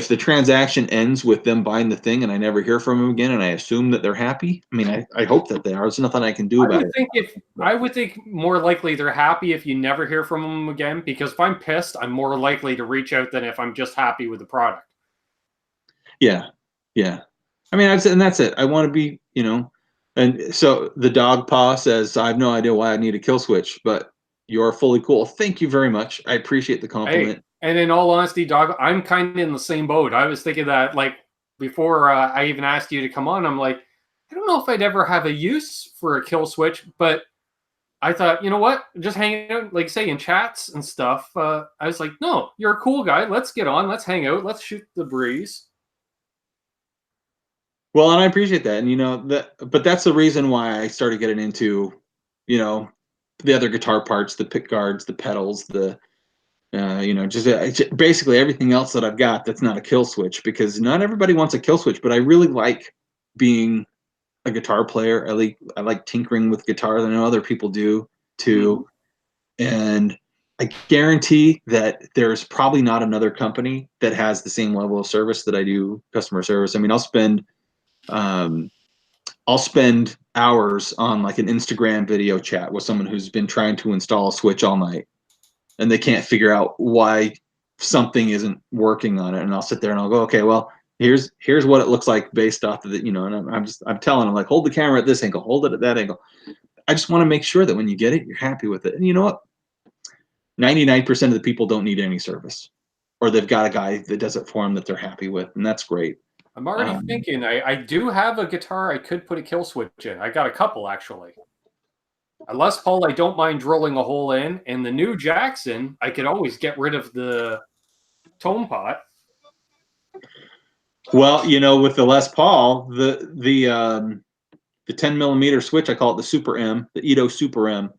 the transaction ends with them buying the thing and I never hear from them again, and I assume that they're happy, I mean, I hope that they are. There's nothing I can do about it. I would think more likely they're happy if you never hear from them again, because if I'm pissed, I'm more likely to reach out than if I'm just happy with the product. Yeah, yeah. I mean, and that's it. I want to be, you know, and so the dog paw says, I have no idea why I need a kill switch, but you're fully cool. Thank you very much. I appreciate the Hey, compliment. and in all honesty, dog, I'm kind of in the same boat. I was thinking that, like, before I even asked you to come on, I'm like, I don't know if I'd ever have a use for a kill switch, but I thought, you know what? Just hanging out, like, say, in chats and stuff. I was like, no, you're a cool guy. Let's get on. Let's hang out. Let's shoot the breeze. Well, and I appreciate that. And you know, but that's the reason why I started getting into, you know, the other guitar parts, the pick guards, the pedals, the you know, just basically everything else that I've got that's not a kill switch, because not everybody wants a kill switch, but I really like being a guitar player. I like tinkering with guitars. I know other people do Mm-hmm. too. And I guarantee that there's probably not another company that has the same level of service that I do, customer service. I mean, um, I'll spend hours on like an Instagram video chat with someone who's been trying to install a switch all night, and they can't figure out why something isn't working on it. And I'll sit there and I'll go, okay, well, here's what it looks like based off of the, you know, and I'm telling them, like, hold the camera at this angle, hold it at that angle. I just want to make sure that when you get it, you're happy with it. And you know what? 99% of the people don't need any service, or they've got a guy that does it for them that they're happy with, and that's great. I'm already Um, thinking I do have a guitar I could put a kill switch in. I got a couple, actually. A Les Paul, I don't mind drilling a hole in, and the new Jackson, I could always get rid of the tone pot. well, you know, with the Les Paul, the 10 millimeter switch, I call it the Super M, the Ito Super M.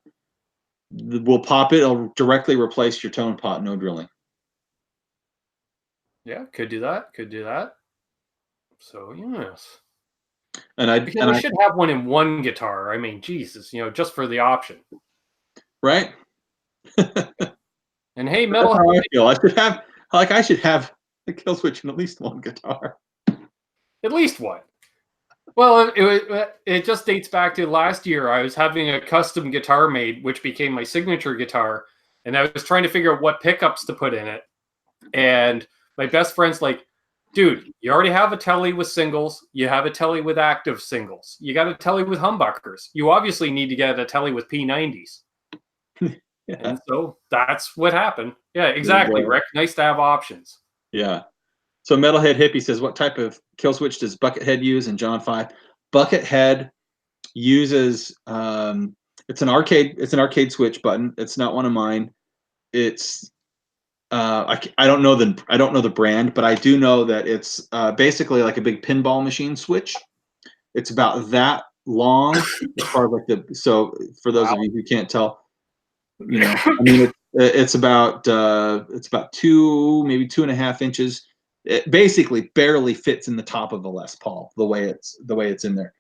We'll pop it. It'll directly replace your tone pot. No drilling. Yeah, could do that. Could do that. So, yes. And I Because and I I should have one in one guitar. I mean, Jesus, just for the option. right. And hey, That's Metal, how I feel. I should have a kill switch in at least one guitar. at least one. Well, it just dates back to last year. I was having a custom guitar made, which became my signature guitar, and I was trying to figure out what pickups to put in it. And my best friend's like, dude, you already have a telly with singles. You have a telly with active singles. You got a telly with humbuckers. You obviously need to get a telly with P90s. Yeah. And so that's what happened. Yeah, There you exactly, go. Rick. Nice to have options. Yeah. So Metalhead Hippie says, what type of kill switch does Buckethead use in John 5? Buckethead uses it's an arcade switch button. It's not one of mine. It's I don't know the brand, but I do know that it's basically like a big pinball machine switch. It's about that long as far as like so for those Wow. of you who can't tell, I mean it's about 2, maybe 2.5 inches. It basically barely fits in the top of the Les Paul the way it's in there.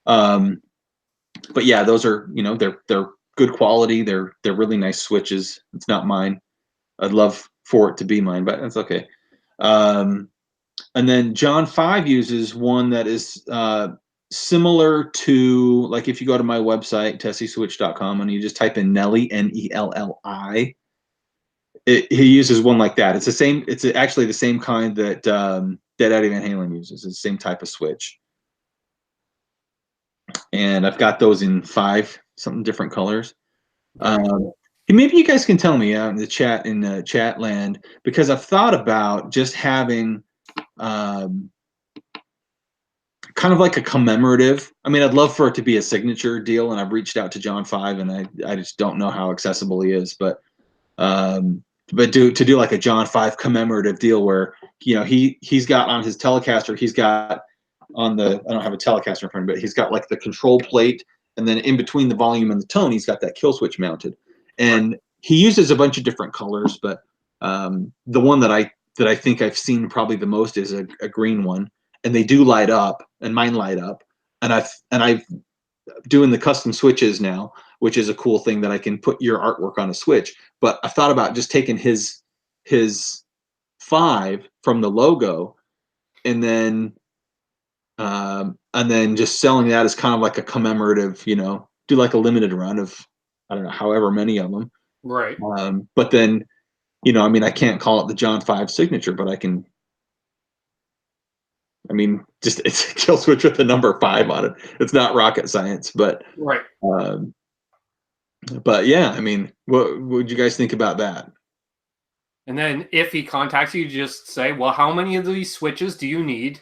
But yeah, those are they're good quality. They're really nice switches. It's not mine. I'd love for it to be mine, but that's okay. And then John 5 uses one that is similar to, like, if you go to my website, tesiswitch.com, and you just type in Nelly, Nelli, he uses one like that. It's the same. It's actually the same kind that Eddie Van Halen uses. It's the same type of switch. And I've got those in 5 something different colors. Maybe you guys can tell me out in the chat land, because I've thought about just having kind of like a commemorative. I mean, I'd love for it to be a signature deal, and I've reached out to John 5, and I just don't know how accessible he is, but to do like a John 5 commemorative deal where he's got on his Telecaster, he's got on the, I don't have a Telecaster in front of me, but he's got like the control plate, and then in between the volume and the tone, he's got that kill switch mounted. And he uses a bunch of different colors, but the one that I think I've seen probably the most is a green one, and they do light up, and mine light up, and I've doing the custom switches now, which is a cool thing that I can put your artwork on a switch. But I thought about just taking his 5 from the logo, and then just selling that as kind of like a commemorative, do like a limited run of, I don't know, however many of them. Right. But then, I mean, I can't call it the John 5 signature, but I can. I mean, just it's a kill switch with the number 5 on it. It's not rocket science, but Right. But yeah, I mean, what would you guys think about that? And then if he contacts you, just say, well, how many of these switches do you need?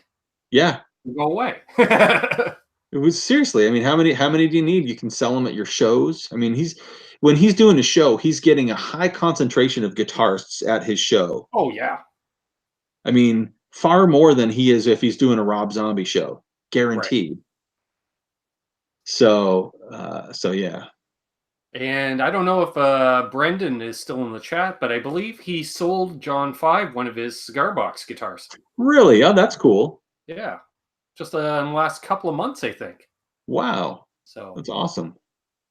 Yeah. Go away. It was seriously. I mean, how many do you need? You can sell them at your shows. I mean, when he's doing a show, he's getting a high concentration of guitarists at his show. Oh yeah. I mean, far more than he is if he's doing a Rob Zombie show, guaranteed. Right. So yeah. And I don't know if Brendan is still in the chat, but I believe he sold John 5 one of his cigar box guitars. Really? Oh, that's cool. Yeah. Just in the last couple of months, I think. Wow. So that's awesome.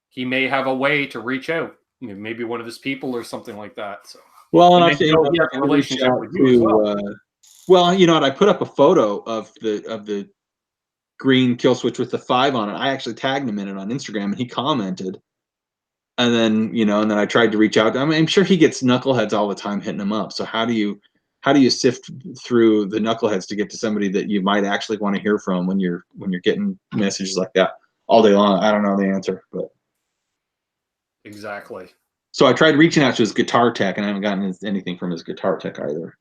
He may have a way to reach out, maybe one of his people or something like that. So, well, and I think he has a relationship with you as well. Well, you know what? I put up a photo of the green kill switch with the 5 on it. I actually tagged him in it on Instagram, and he commented. And then and then I tried to reach out. I mean, I'm sure he gets knuckleheads all the time hitting him up. So how do you sift through the knuckleheads to get to somebody that you might actually want to hear from when you're getting messages like that all day long? I don't know the answer, but exactly. So I tried reaching out to his guitar tech, and I haven't gotten anything from his guitar tech either.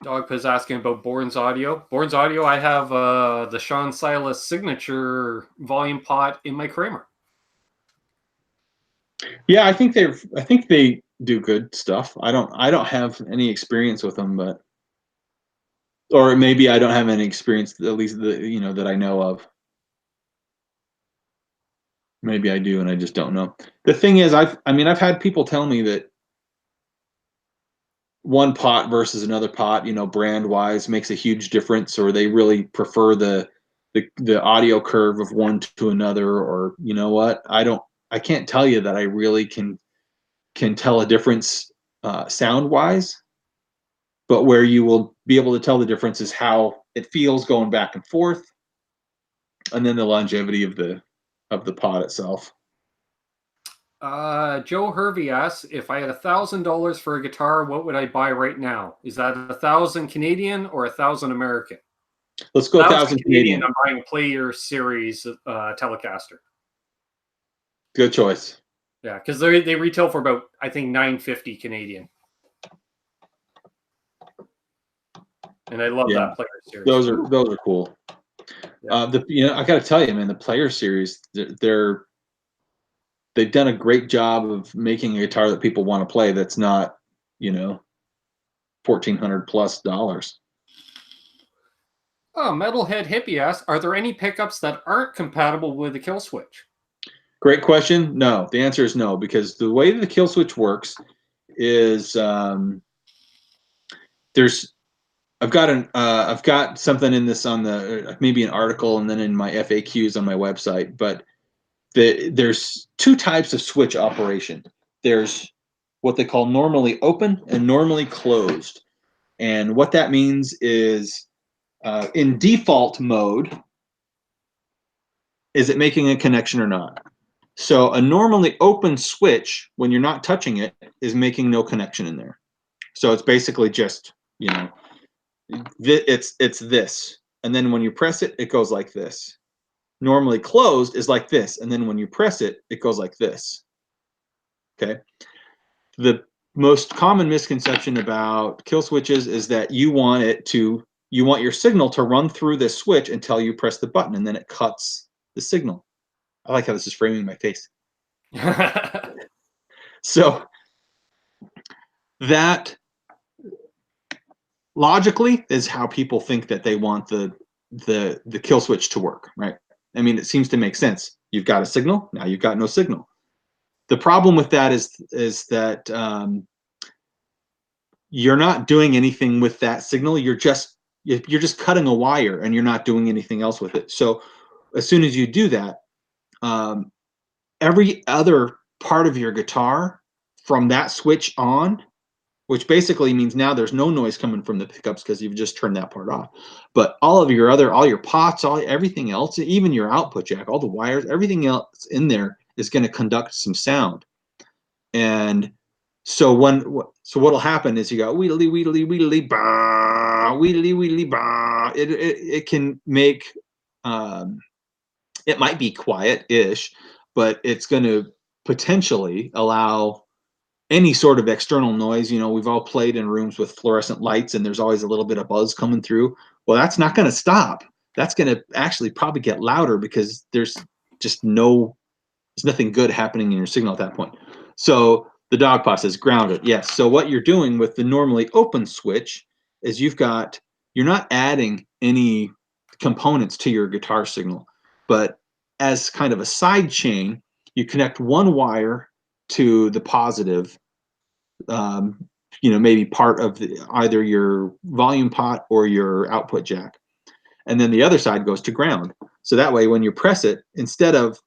Dogpiz asking about Bourne's audio. Bourne's audio, I have the Sean Silas signature volume pot in my Kramer. Yeah, I think they do good stuff. I don't have any experience with them, but or maybe I don't have any experience, at least that I know of. Maybe I do, and I just don't know. The thing is, I've had people tell me that one pot versus another pot, brand wise, makes a huge difference, or they really prefer the audio curve of one to another, or what? I can't tell you that I really can tell a difference sound wise, but where you will be able to tell the difference is how it feels going back and forth, and then the longevity of the pot itself. Joe Hervey asks, if I had $1,000 for a guitar, what would I buy right now? Is that 1,000 Canadian or 1,000 American? Let's go 1,000 Canadian. I'm buying a Player Series Telecaster. Good choice. Yeah, because they retail for about, I think, $950 Canadian. And I love that Player Series. Those are cool. I got to tell you, man, the Player Series, they've done a great job of making a guitar that people want to play. That's not, $1,400+ Oh, Metalhead Hippie asks, are there any pickups that aren't compatible with the kill switch? Great question. No, the answer is no, because the way the kill switch works is I've got something in this on the maybe an article and then in my FAQs on my website, but there's two types of switch operation. There's what they call normally open and normally closed. And what that means is in default mode, is it making a connection or not? So a normally open switch, when you're not touching it, is making no connection in there. So it's basically just, it's this. And then when you press it, it goes like this. Normally closed is like this. And then when you press it, it goes like this. Okay. The most common misconception about kill switches is that you want your signal to run through this switch until you press the button, and then it cuts the signal. I like how this is framing my face. So that logically is how people think that they want the kill switch to work, right? I mean, it seems to make sense. You've got a signal, now you've got no signal. The problem with that is that you're not doing anything with that signal. You're just cutting a wire, and you're not doing anything else with it. So as soon as you do that, every other part of your guitar from that switch on, which basically means now there's no noise coming from the pickups because you've just turned that part off. But all your pots, everything else, even your output jack, all the wires, everything else in there is going to conduct some sound. And so what'll happen is you got wheedly wheedly wheedly bah, wheedly wheedly bah. It can make it might be quiet-ish, but it's going to potentially allow any sort of external noise. We've all played in rooms with fluorescent lights, and there's always a little bit of buzz coming through. Well, that's not going to stop. That's going to actually probably get louder because there's nothing good happening in your signal at that point. So the dog pot says grounded. Yes. So what you're doing with the normally open switch is you're not adding any components to your guitar signal, but as kind of a side chain, you connect one wire to the positive, maybe part of either your volume pot or your output jack. And then the other side goes to ground. So that way, when you press it, instead of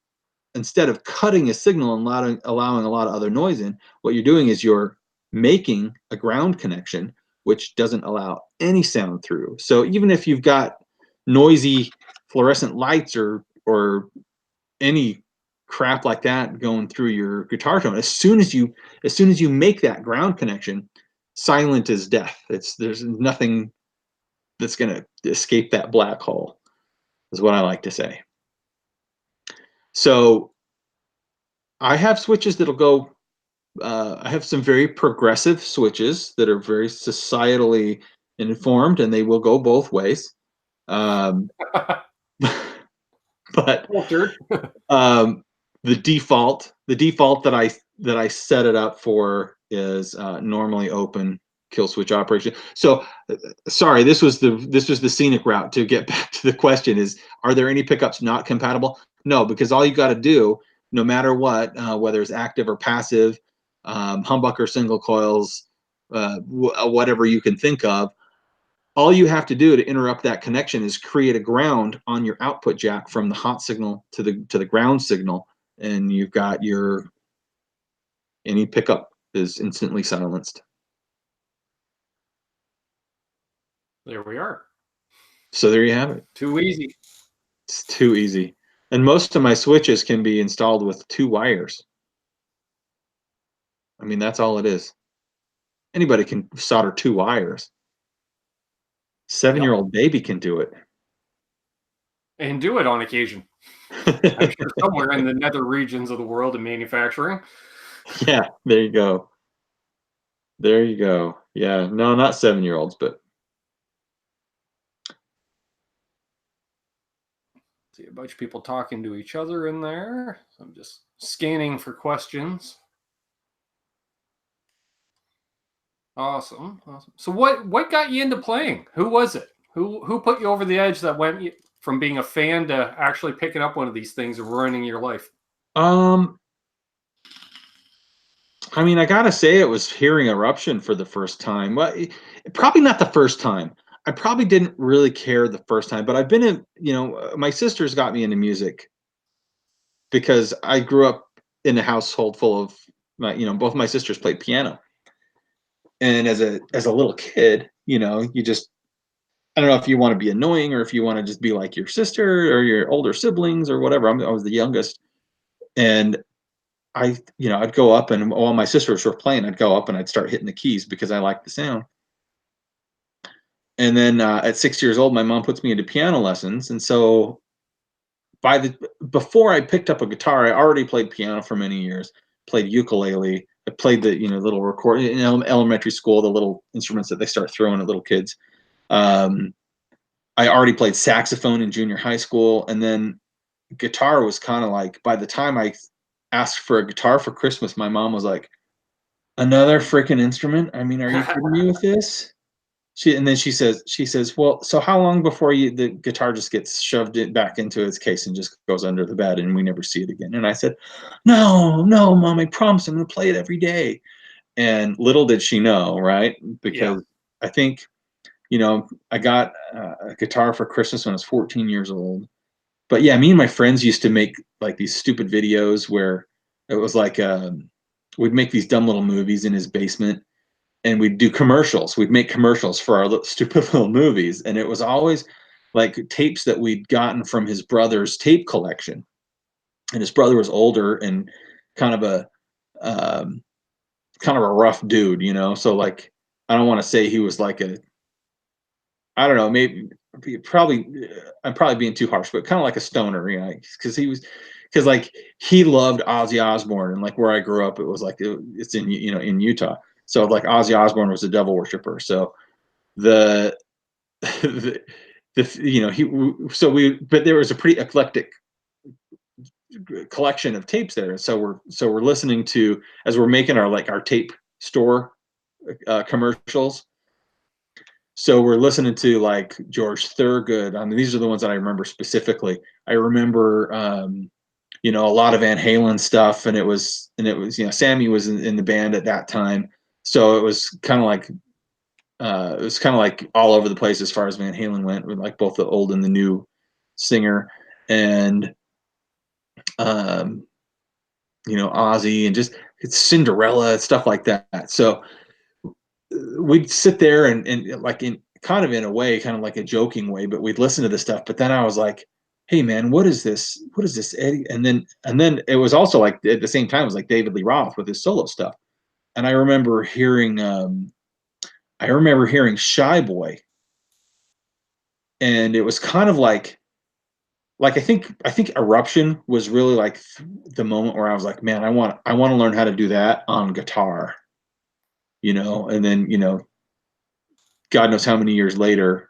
cutting a signal and allowing a lot of other noise in, what you're doing is you're making a ground connection, which doesn't allow any sound through. So even if you've got noisy fluorescent lights or any crap like that going through your guitar tone, as soon as you make that ground connection, silent as death. There's nothing that's going to escape that black hole, is what I like to say. So I have switches that'll go. I have some very progressive switches that are very societally informed, and they will go both ways. But the default that I set it up for is normally open kill switch operation. So sorry, this was the scenic route to get back to the question: is are there any pickups not compatible? No, because all you got to do, no matter what, whether it's active or passive, humbucker single coils, whatever you can think of, all you have to do to interrupt that connection is create a ground on your output jack from the hot signal to the ground signal, and you've got any pickup is instantly silenced. There we are. So there you have it. Too easy. It's too easy. And most of my switches can be installed with 2 wires. I mean, that's all it is. Anybody can solder 2 wires. 7-year-old baby can do it. And do it on occasion. I'm sure somewhere in the nether regions of the world in manufacturing. Yeah, there you go. There you go. Yeah, no, not 7-year-olds, but See a bunch of people talking to each other in there. I'm just scanning for questions. Awesome. So what got you into playing? Who was it? Who put you over the edge that went from being a fan to actually picking up one of these things and ruining your life? I mean, I gotta say it was hearing Eruption for the first time. Well, probably not the first time. I probably didn't really care the first time, but I've been in, my sisters got me into music because I grew up in a household full of both my sisters played piano. And as a little kid, you just, I don't know if you want to be annoying or if you want to just be like your sister or your older siblings or whatever. I was the youngest, and I'd go up, and while my sisters were playing, I'd go up and I'd start hitting the keys because I liked the sound. And then at 6 years old, my mom puts me into piano lessons, and so before I picked up a guitar, I already played piano for many years. Played ukulele. I played the little record in elementary school, the little instruments that they start throwing at little kids. I already played saxophone in junior high school, and then guitar was kind of like, by the time I asked for a guitar for Christmas, my mom was like, "Another freaking instrument? I mean, are you kidding me with this?" And then she says, "Well, so how long before the guitar just gets shoved back into its case and just goes under the bed and we never see it again?" And I said, "No, Mom, I promise I'm going to play it every day." And little did she know, right? Because I think, I got a guitar for Christmas when I was 14 years old. But yeah, me and my friends used to make like these stupid videos where it was like we'd make these dumb little movies in his basement, and we'd do commercials. We'd make commercials for our stupid little movies, and it was always like tapes that we'd gotten from his brother's tape collection. And his brother was older and kind of a um, rough dude, So like, I don't want to say he was like I don't know, maybe probably I'm probably being too harsh, but kind of like a stoner, because like he loved Ozzy Osbourne, and like where I grew up, it was like it's in in Utah, so like Ozzy Osbourne was a devil worshiper, so the the, but there was a pretty eclectic collection of tapes there, so we're listening to, as we're making our tape store commercials. So we're listening to like George Thorogood. I mean, these are the ones that I remember specifically. I remember, a lot of Van Halen stuff, and it was, Sammy was in the band at that time, so it was kind of like, all over the place as far as Van Halen went, with like both the old and the new singer, and Ozzy, and just it's Cinderella, stuff like that. So we'd sit there and like in kind of in a way, kind of like a joking way, but we'd listen to this stuff. But then I was like, "Hey man, what is this? What is this, Eddie?" And then it was also like at the same time it was like David Lee Roth with his solo stuff. And I remember hearing Shy Boy, and it was kind of like I think Eruption was really like the moment where I was like, man, I want to learn how to do that on guitar, and then God knows how many years later,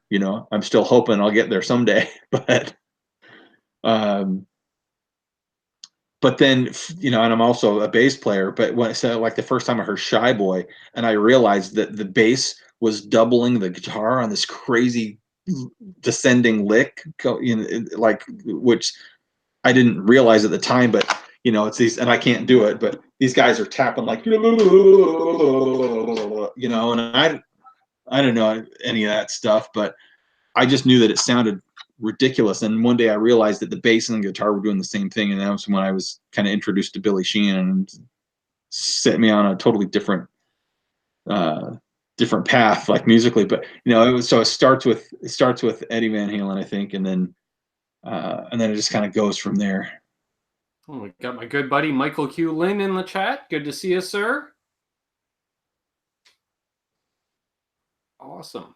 I'm still hoping I'll get there someday. Um, but then, and I'm also a bass player. But when so like the first time I heard Shy Boy, and I realized that the bass was doubling the guitar on this crazy descending lick, like which I didn't realize at the time. But it's these, and I can't do it. But these guys are tapping like, and I don't know any of that stuff, but I just knew that it sounded ridiculous. And one day I realized that the bass and the guitar were doing the same thing. And that was when I was kind of introduced to Billy Sheehan and set me on a totally different path, like musically. But it starts with Eddie Van Halen, I think, and then it just kind of goes from there. Oh, we got my good buddy Michael Q. Lynn in the chat. Good to see you, sir. Awesome.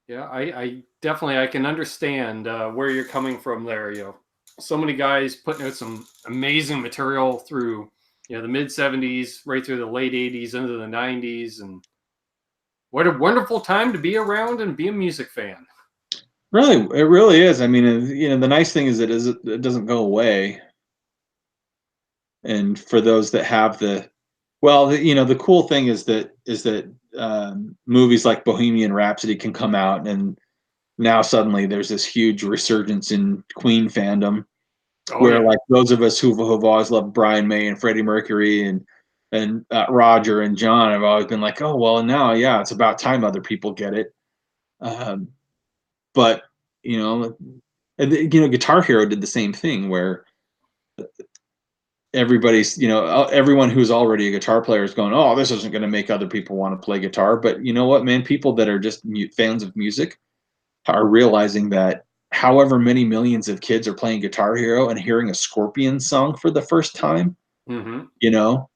Yeah, I definitely I can understand where you're coming from there. So many guys putting out some amazing material through the mid '70s, right through the late '80s into the '90s, and what a wonderful time to be around and be a music fan. Really, it really is. I mean, the nice thing is it doesn't go away. And for those that have the cool thing is that movies like Bohemian Rhapsody can come out, and now suddenly there's this huge resurgence in Queen fandom, Oh where yeah. like those of us who've always loved Brian May and Freddie Mercury and Roger and John have always been like, oh well, now yeah, it's about time other people get it. Um, but you know, Guitar Hero did the same thing where everyone who's already a guitar player is going, oh, this isn't going to make other people want to play guitar. But you know what, man? People that are just fans of music are realizing that however many millions of kids are playing Guitar Hero and hearing a Scorpion song for the first time, Hmm. you know,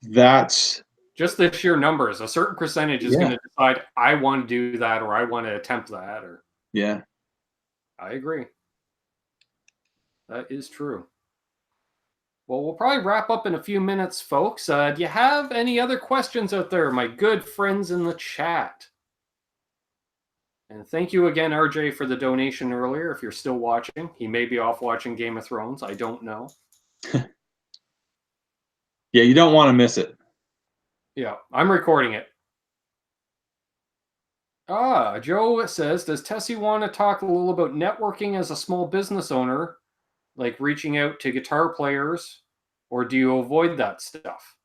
that's Just the sheer numbers. A certain percentage is going yeah, to decide, I want to do that, or I want to attempt that, or yeah. I agree. That is true. Well, we'll probably wrap up in a few minutes, folks. Do you have any other questions out there, my good friends in the chat? And thank you again, RJ, for the donation earlier. If you're still watching, he may be off watching Game of Thrones. I don't know. Yeah, you don't want to miss it. Yeah, I'm recording it. Joe says, does Tesi want to talk a little about networking as a small business owner, like reaching out to guitar players, or do you avoid that stuff?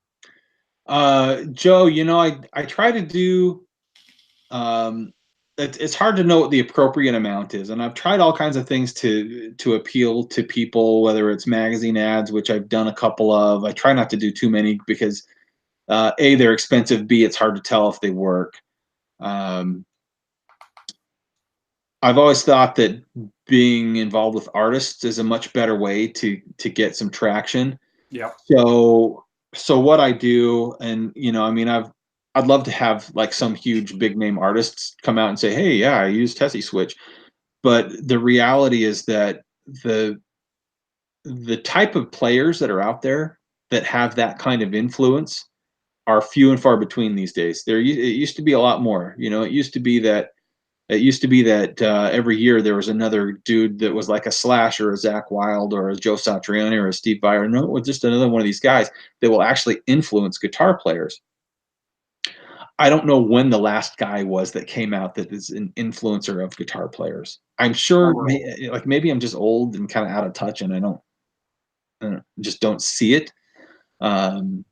Joe, I try to do. Um, it's hard to know what the appropriate amount is, and I've tried all kinds of things to appeal to people, whether it's magazine ads, which I've done a couple of. I try not to do too many because A, they're expensive. B, it's hard to tell if they work. Um, I've always thought that being involved with artists is a much better way to get some traction. Yep. So what I do, and I mean, I'd love to have like some huge big name artists come out and say, hey, yeah, I use Tesi Switch. But the reality is that the the type of players that are out there that have that kind of influence are few and far between these days. It used to be a lot more. It used to be that every year there was another dude that was like a Slash or a Zach Wild or a Joe Satriani or a Steve Vai. No, it was just another one of these guys that will actually influence guitar players. I don't know when the last guy was that came out that is an influencer of guitar players. I'm sure, like maybe I'm just old and kind of out of touch, and just don't see it. Um,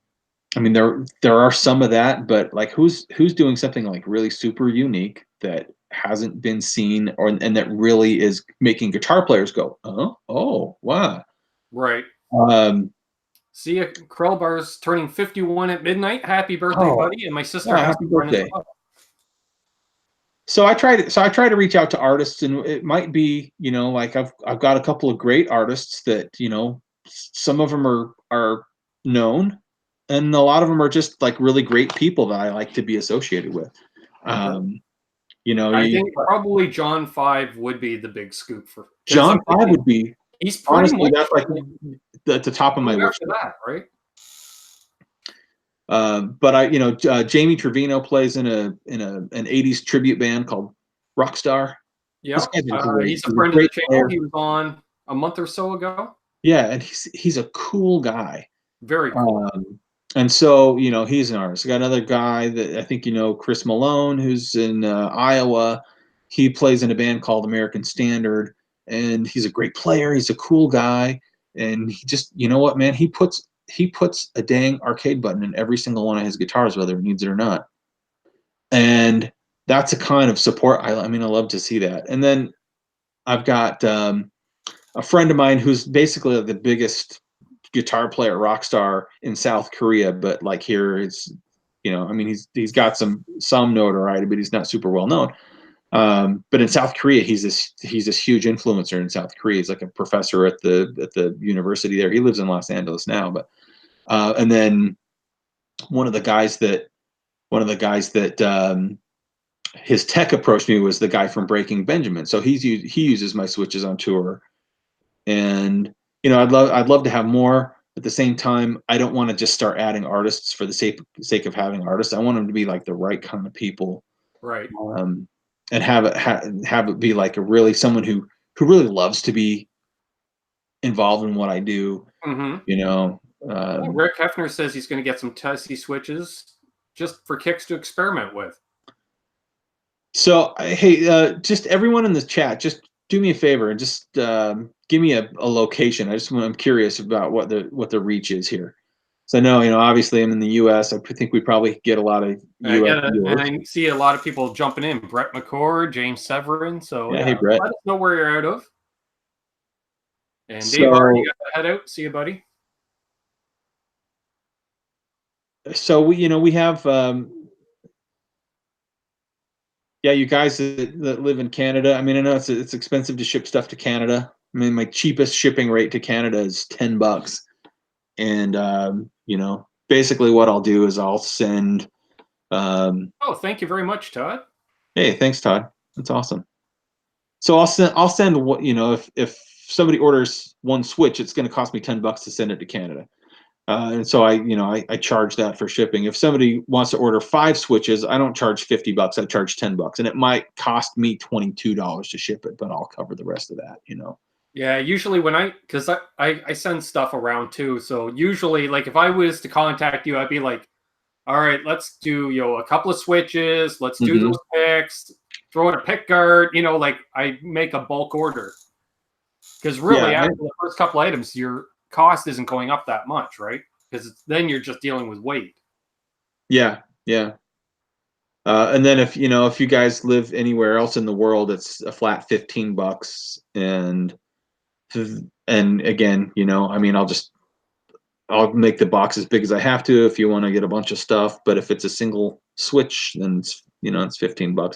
I mean, there are some of that, but like who's doing something like really super unique that hasn't been seen, and that really is making guitar players go, oh, wow. Right. Um, See, Krellbar's turning 51 at midnight. Happy birthday, oh, buddy! And my sister yeah, has happy a friend as birthday. well. So I try to reach out to artists, and it might be, like I've got a couple of great artists that, some of them are known, and a lot of them are just like really great people that I like to be associated with. Okay. Um, you know, I you think probably John 5 would be the big scoop for, because John 5 would be, he's pretty honestly, much that's like at the top of my wish after list. that, right? But Jamie Trevino plays in an '80s tribute band called Rockstar. This Yep. guy's a great, He's a he's a friend of the great channel. player. He was on a month or so ago. Yeah, and he's a cool guy. Very cool. And so, he's an artist. I got another guy that I think Chris Malone, who's in Iowa. He plays in a band called American Standard, and he's a great player. He's a cool guy, and he just, you know what, man, he puts a dang arcade button in every single one of his guitars, whether it needs it or not. And that's a kind of support. I mean, I love to see that. And then I've got a friend of mine who's basically the biggest guitar player rock star in South Korea, but like here it's I mean he's got some notoriety, but he's not super well known. But in South Korea, he's this huge influencer in South Korea. He's like a professor at the university there. He lives in Los Angeles now, but and then one of the guys that his tech approached me was the guy from Breaking Benjamin. So he uses my switches on tour, and I'd love to have more. At the same time, I don't want to just start adding artists for the sake of having artists. I want them to be like the right kind of people. Right. Um, and have it be like a really someone who really loves to be involved in what I do. Mm-hmm. You know, Rick Hefner says he's going to get some Tesi switches just for kicks to experiment with. so hey, just everyone in the chat, just do me a favor and just give me a location. I'm curious about what the reach is here. So I know, obviously I'm in the U.S. I think we probably get a lot of U.S. And I see a lot of people jumping in. Brett McCord, James Severin. So yeah, hey Brett. let us know where you're out of. And Dave So, you got to head out. See you, buddy. so we have yeah, you guys that live in Canada. I mean, I know it's expensive to ship stuff to Canada. I mean, my cheapest shipping rate to Canada is $10, and basically what I'll do is I'll send. Oh, thank you very much, Todd. Hey, thanks, Todd. That's awesome. So I'll send what if somebody orders one switch, it's going to cost me $10 to send it to Canada. And so I charge that for shipping. If somebody wants to order 5 switches, I don't charge $50. I charge $10, and it might cost me $22 to ship it, but I'll cover the rest of that. Yeah, usually because I send stuff around too. So usually, like if I was to contact you, I'd be like, all right, let's do a couple of switches. Let's do those picks. Throw in a pick guard. Like I make a bulk order because really after the first couple items, your cost isn't going up that much, right? Because then you're just dealing with weight. Yeah, yeah. And then if you guys live anywhere else in the world, it's a flat $15, and again, I mean, I'll make the box as big as I have to if you want to get a bunch of stuff. But if it's a single switch, then it's $15.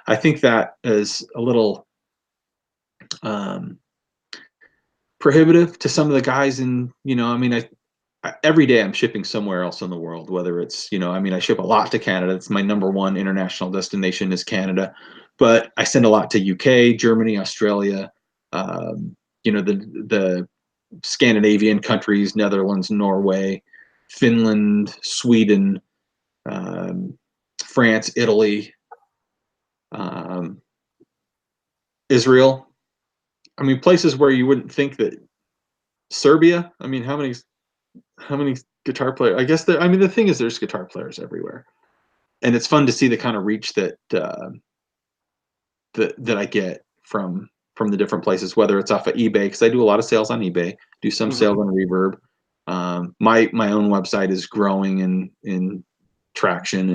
I think that is a little prohibitive to some of the guys I mean, every day I'm shipping somewhere else in the world, whether it's, I mean, I ship a lot to Canada. It's my #1 international destination is Canada, but I send a lot to UK, Germany, Australia, the Scandinavian countries, Netherlands, Norway, Finland, Sweden, France, Italy, Israel. I mean, places where you wouldn't think that. Serbia. I mean, how many guitar players? I guess the thing is, there's guitar players everywhere, and it's fun to see the kind of reach that I get from the different places, whether it's off of eBay, because I do a lot of sales on eBay, do some sales on Reverb. My own website is growing in traction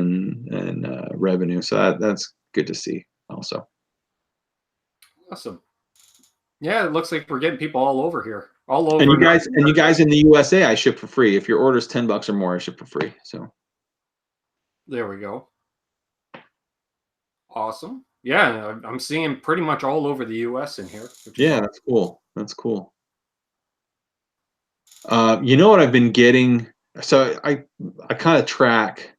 and revenue, so that's good to see also. Awesome. Yeah, it looks like we're getting people all over here. All over. And you guys in the USA, I ship for free. If your order's $10 or more, I ship for free. So there we go. Awesome. Yeah, I'm seeing pretty much all over the US in here. Yeah, that's cool. That's cool. You know what I've been getting? So I kind of track,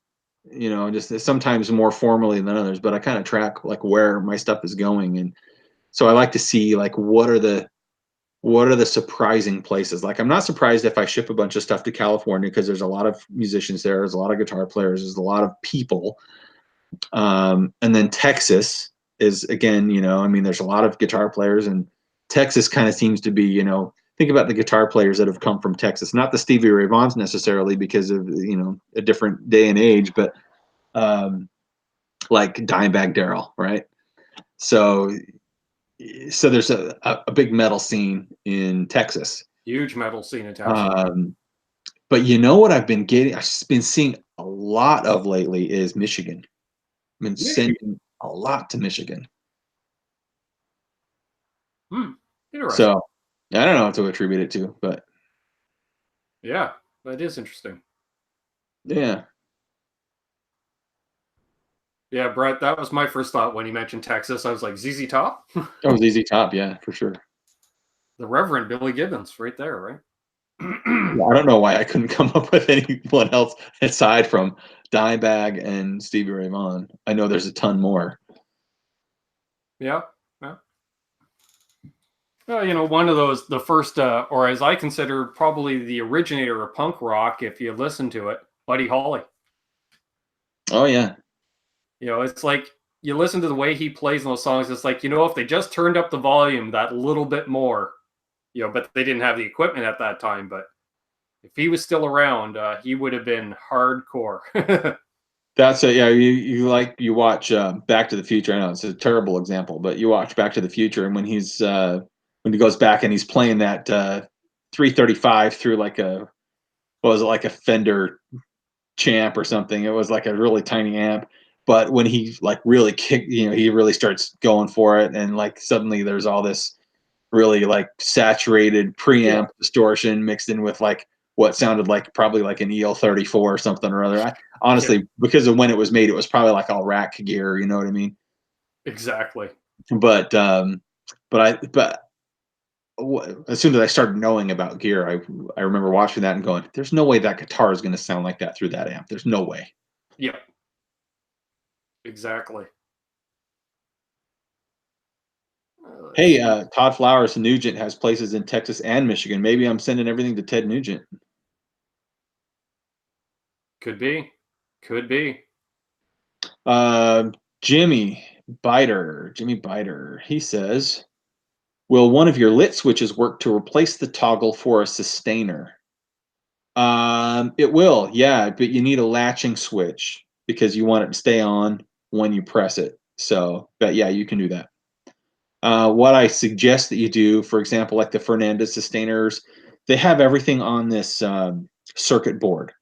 just sometimes more formally than others, but I kind of track like where my stuff is going, and so I like to see like what are the surprising places. Like I'm not surprised if I ship a bunch of stuff to California because there's a lot of musicians there, there's a lot of guitar players, there's a lot of people. And then Texas is again, I mean, there's a lot of guitar players, and Texas kind of seems to be, think about the guitar players that have come from Texas, not the Stevie Ray Vaughns necessarily because of, a different day and age, but like Dimebag Darrell, right? So there's a big metal scene in Texas. Huge metal scene in Texas. But what I've been seeing a lot of lately is Michigan. I've been sending a lot to Michigan. Interesting. So I don't know what to attribute it to, but yeah, that is interesting. Yeah. Yeah, Brett, that was my first thought when you mentioned Texas. I was like, ZZ Top? Oh, ZZ Top, yeah, for sure. The Reverend Billy Gibbons right there, right? I don't know why I couldn't come up with anyone else aside from Dimebag and Stevie Ray Vaughan. I know there's a ton more. Yeah. Well, one of those, the first, or as I consider, probably the originator of punk rock, if you listen to it, Buddy Holly. Oh, yeah. It's like you listen to the way he plays in those songs, it's like, if they just turned up the volume that little bit more, but they didn't have the equipment at that time. But if he was still around, he would have been hardcore. That's it. Yeah, you watch Back to the Future. I know it's a terrible example, but you watch Back to the Future, and when he goes back and he's playing that 335 through like what was it, like a Fender Champ or something. It was like a really tiny amp, but when he like really he really starts going for it, and like suddenly there's all this really like saturated preamp distortion mixed in with like what sounded like probably like an EL34 or something or other. Honestly, because of when it was made, it was probably like all rack gear. You know what I mean? Exactly. But as soon as I started knowing about gear, I remember watching that and going, "There's no way that guitar is going to sound like that through that amp. There's no way." Yeah. Exactly. Hey, Todd Flowers Nugent has places in Texas and Michigan. Maybe I'm sending everything to Ted Nugent. Could be. Could be. Jimmy Biter. He says, "Will one of your lit switches work to replace the toggle for a sustainer?" It will, yeah, but you need a latching switch because you want it to stay on when you press it. So, but yeah, you can do that. What I suggest that you do, for example, like the Fernandez sustainers, they have everything on this circuit board,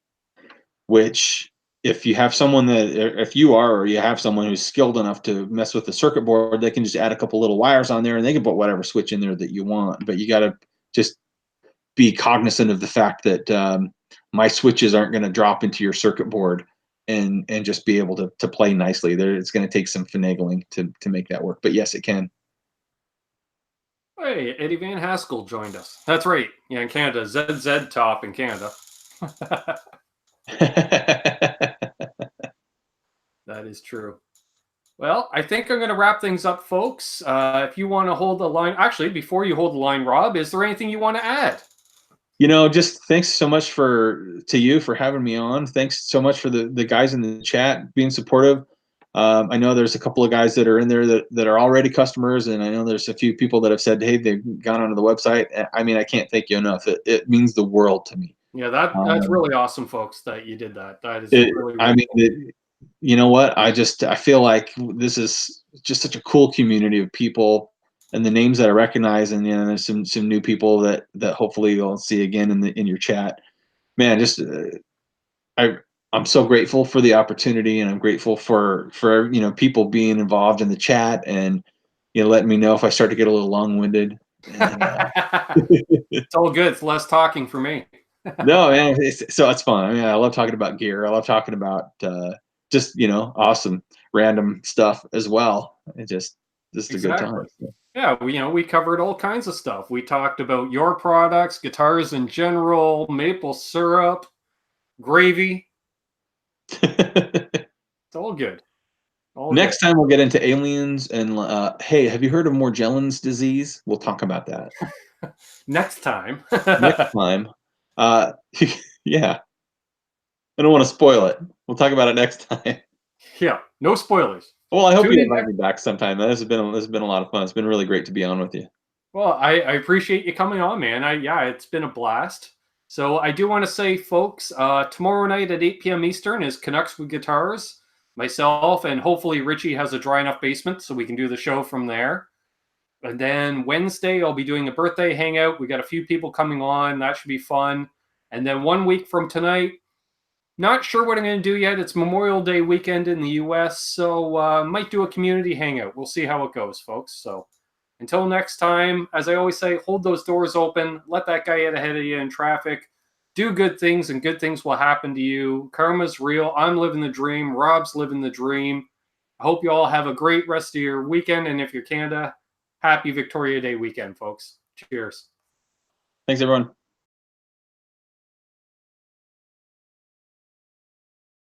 which if you have someone if you are, or you have someone who's skilled enough to mess with the circuit board, they can just add a couple little wires on there and they can put whatever switch in there that you want. But you got to just be cognizant of the fact that my switches aren't going to drop into your circuit board and just be able to play nicely. It's going to take some finagling to make that work. But yes, it can. Hey, Eddie Van Haskell joined us. That's right. Yeah, in Canada, ZZ Top in Canada. That is true. Well, I think I'm going to wrap things up, folks. If you want to hold the line, actually, before you hold the line, Rob, is there anything you want to add? Just thanks so much to you for having me on. Thanks so much for the guys in the chat being supportive. I know there's a couple of guys that are in there that are already customers, and I know there's a few people that have said, hey, they've gone onto the website. I mean, I can't thank you enough. It means the world to me. Yeah, that's really awesome, folks, that you did that. That is really I mean, cool. You know what? I feel like this is just such a cool community of people, and the names that I recognize, and there's some new people that hopefully you'll see again in your chat. Man, I'm so grateful for the opportunity, and I'm grateful for people being involved in the chat, and letting me know if I start to get a little long-winded. And, it's all good. It's less talking for me. No, man, it's fun. I mean, I love talking about gear. I love talking about just awesome random stuff as well. It's just a good time. Yeah, we covered all kinds of stuff. We talked about your products, guitars in general, maple syrup, gravy. It's all good. Next time we'll get into aliens and hey, have you heard of Morgellons disease? We'll talk about that. Next time. Next time. Yeah. I don't want to spoil it. We'll talk about it next time. Yeah, no spoilers. Well, I hope you invite me back sometime. This has been a lot of fun. It's been really great to be on with you. Well, I appreciate you coming on, man. It's been a blast. So I do want to say, folks, tomorrow night at 8 p.m. Eastern is Canucks with Guitars. Myself and hopefully Richie has a dry enough basement so we can do the show from there. And then Wednesday, I'll be doing a birthday hangout. We got a few people coming on. That should be fun. And then 1 week from tonight, not sure what I'm going to do yet. It's Memorial Day weekend in the U.S., so might do a community hangout. We'll see how it goes, folks. So until next time, as I always say, hold those doors open. Let that guy get ahead of you in traffic. Do good things, and good things will happen to you. Karma's real. I'm living the dream. Rob's living the dream. I hope you all have a great rest of your weekend. And if you're Canada, happy Victoria Day weekend, folks. Cheers. Thanks, everyone.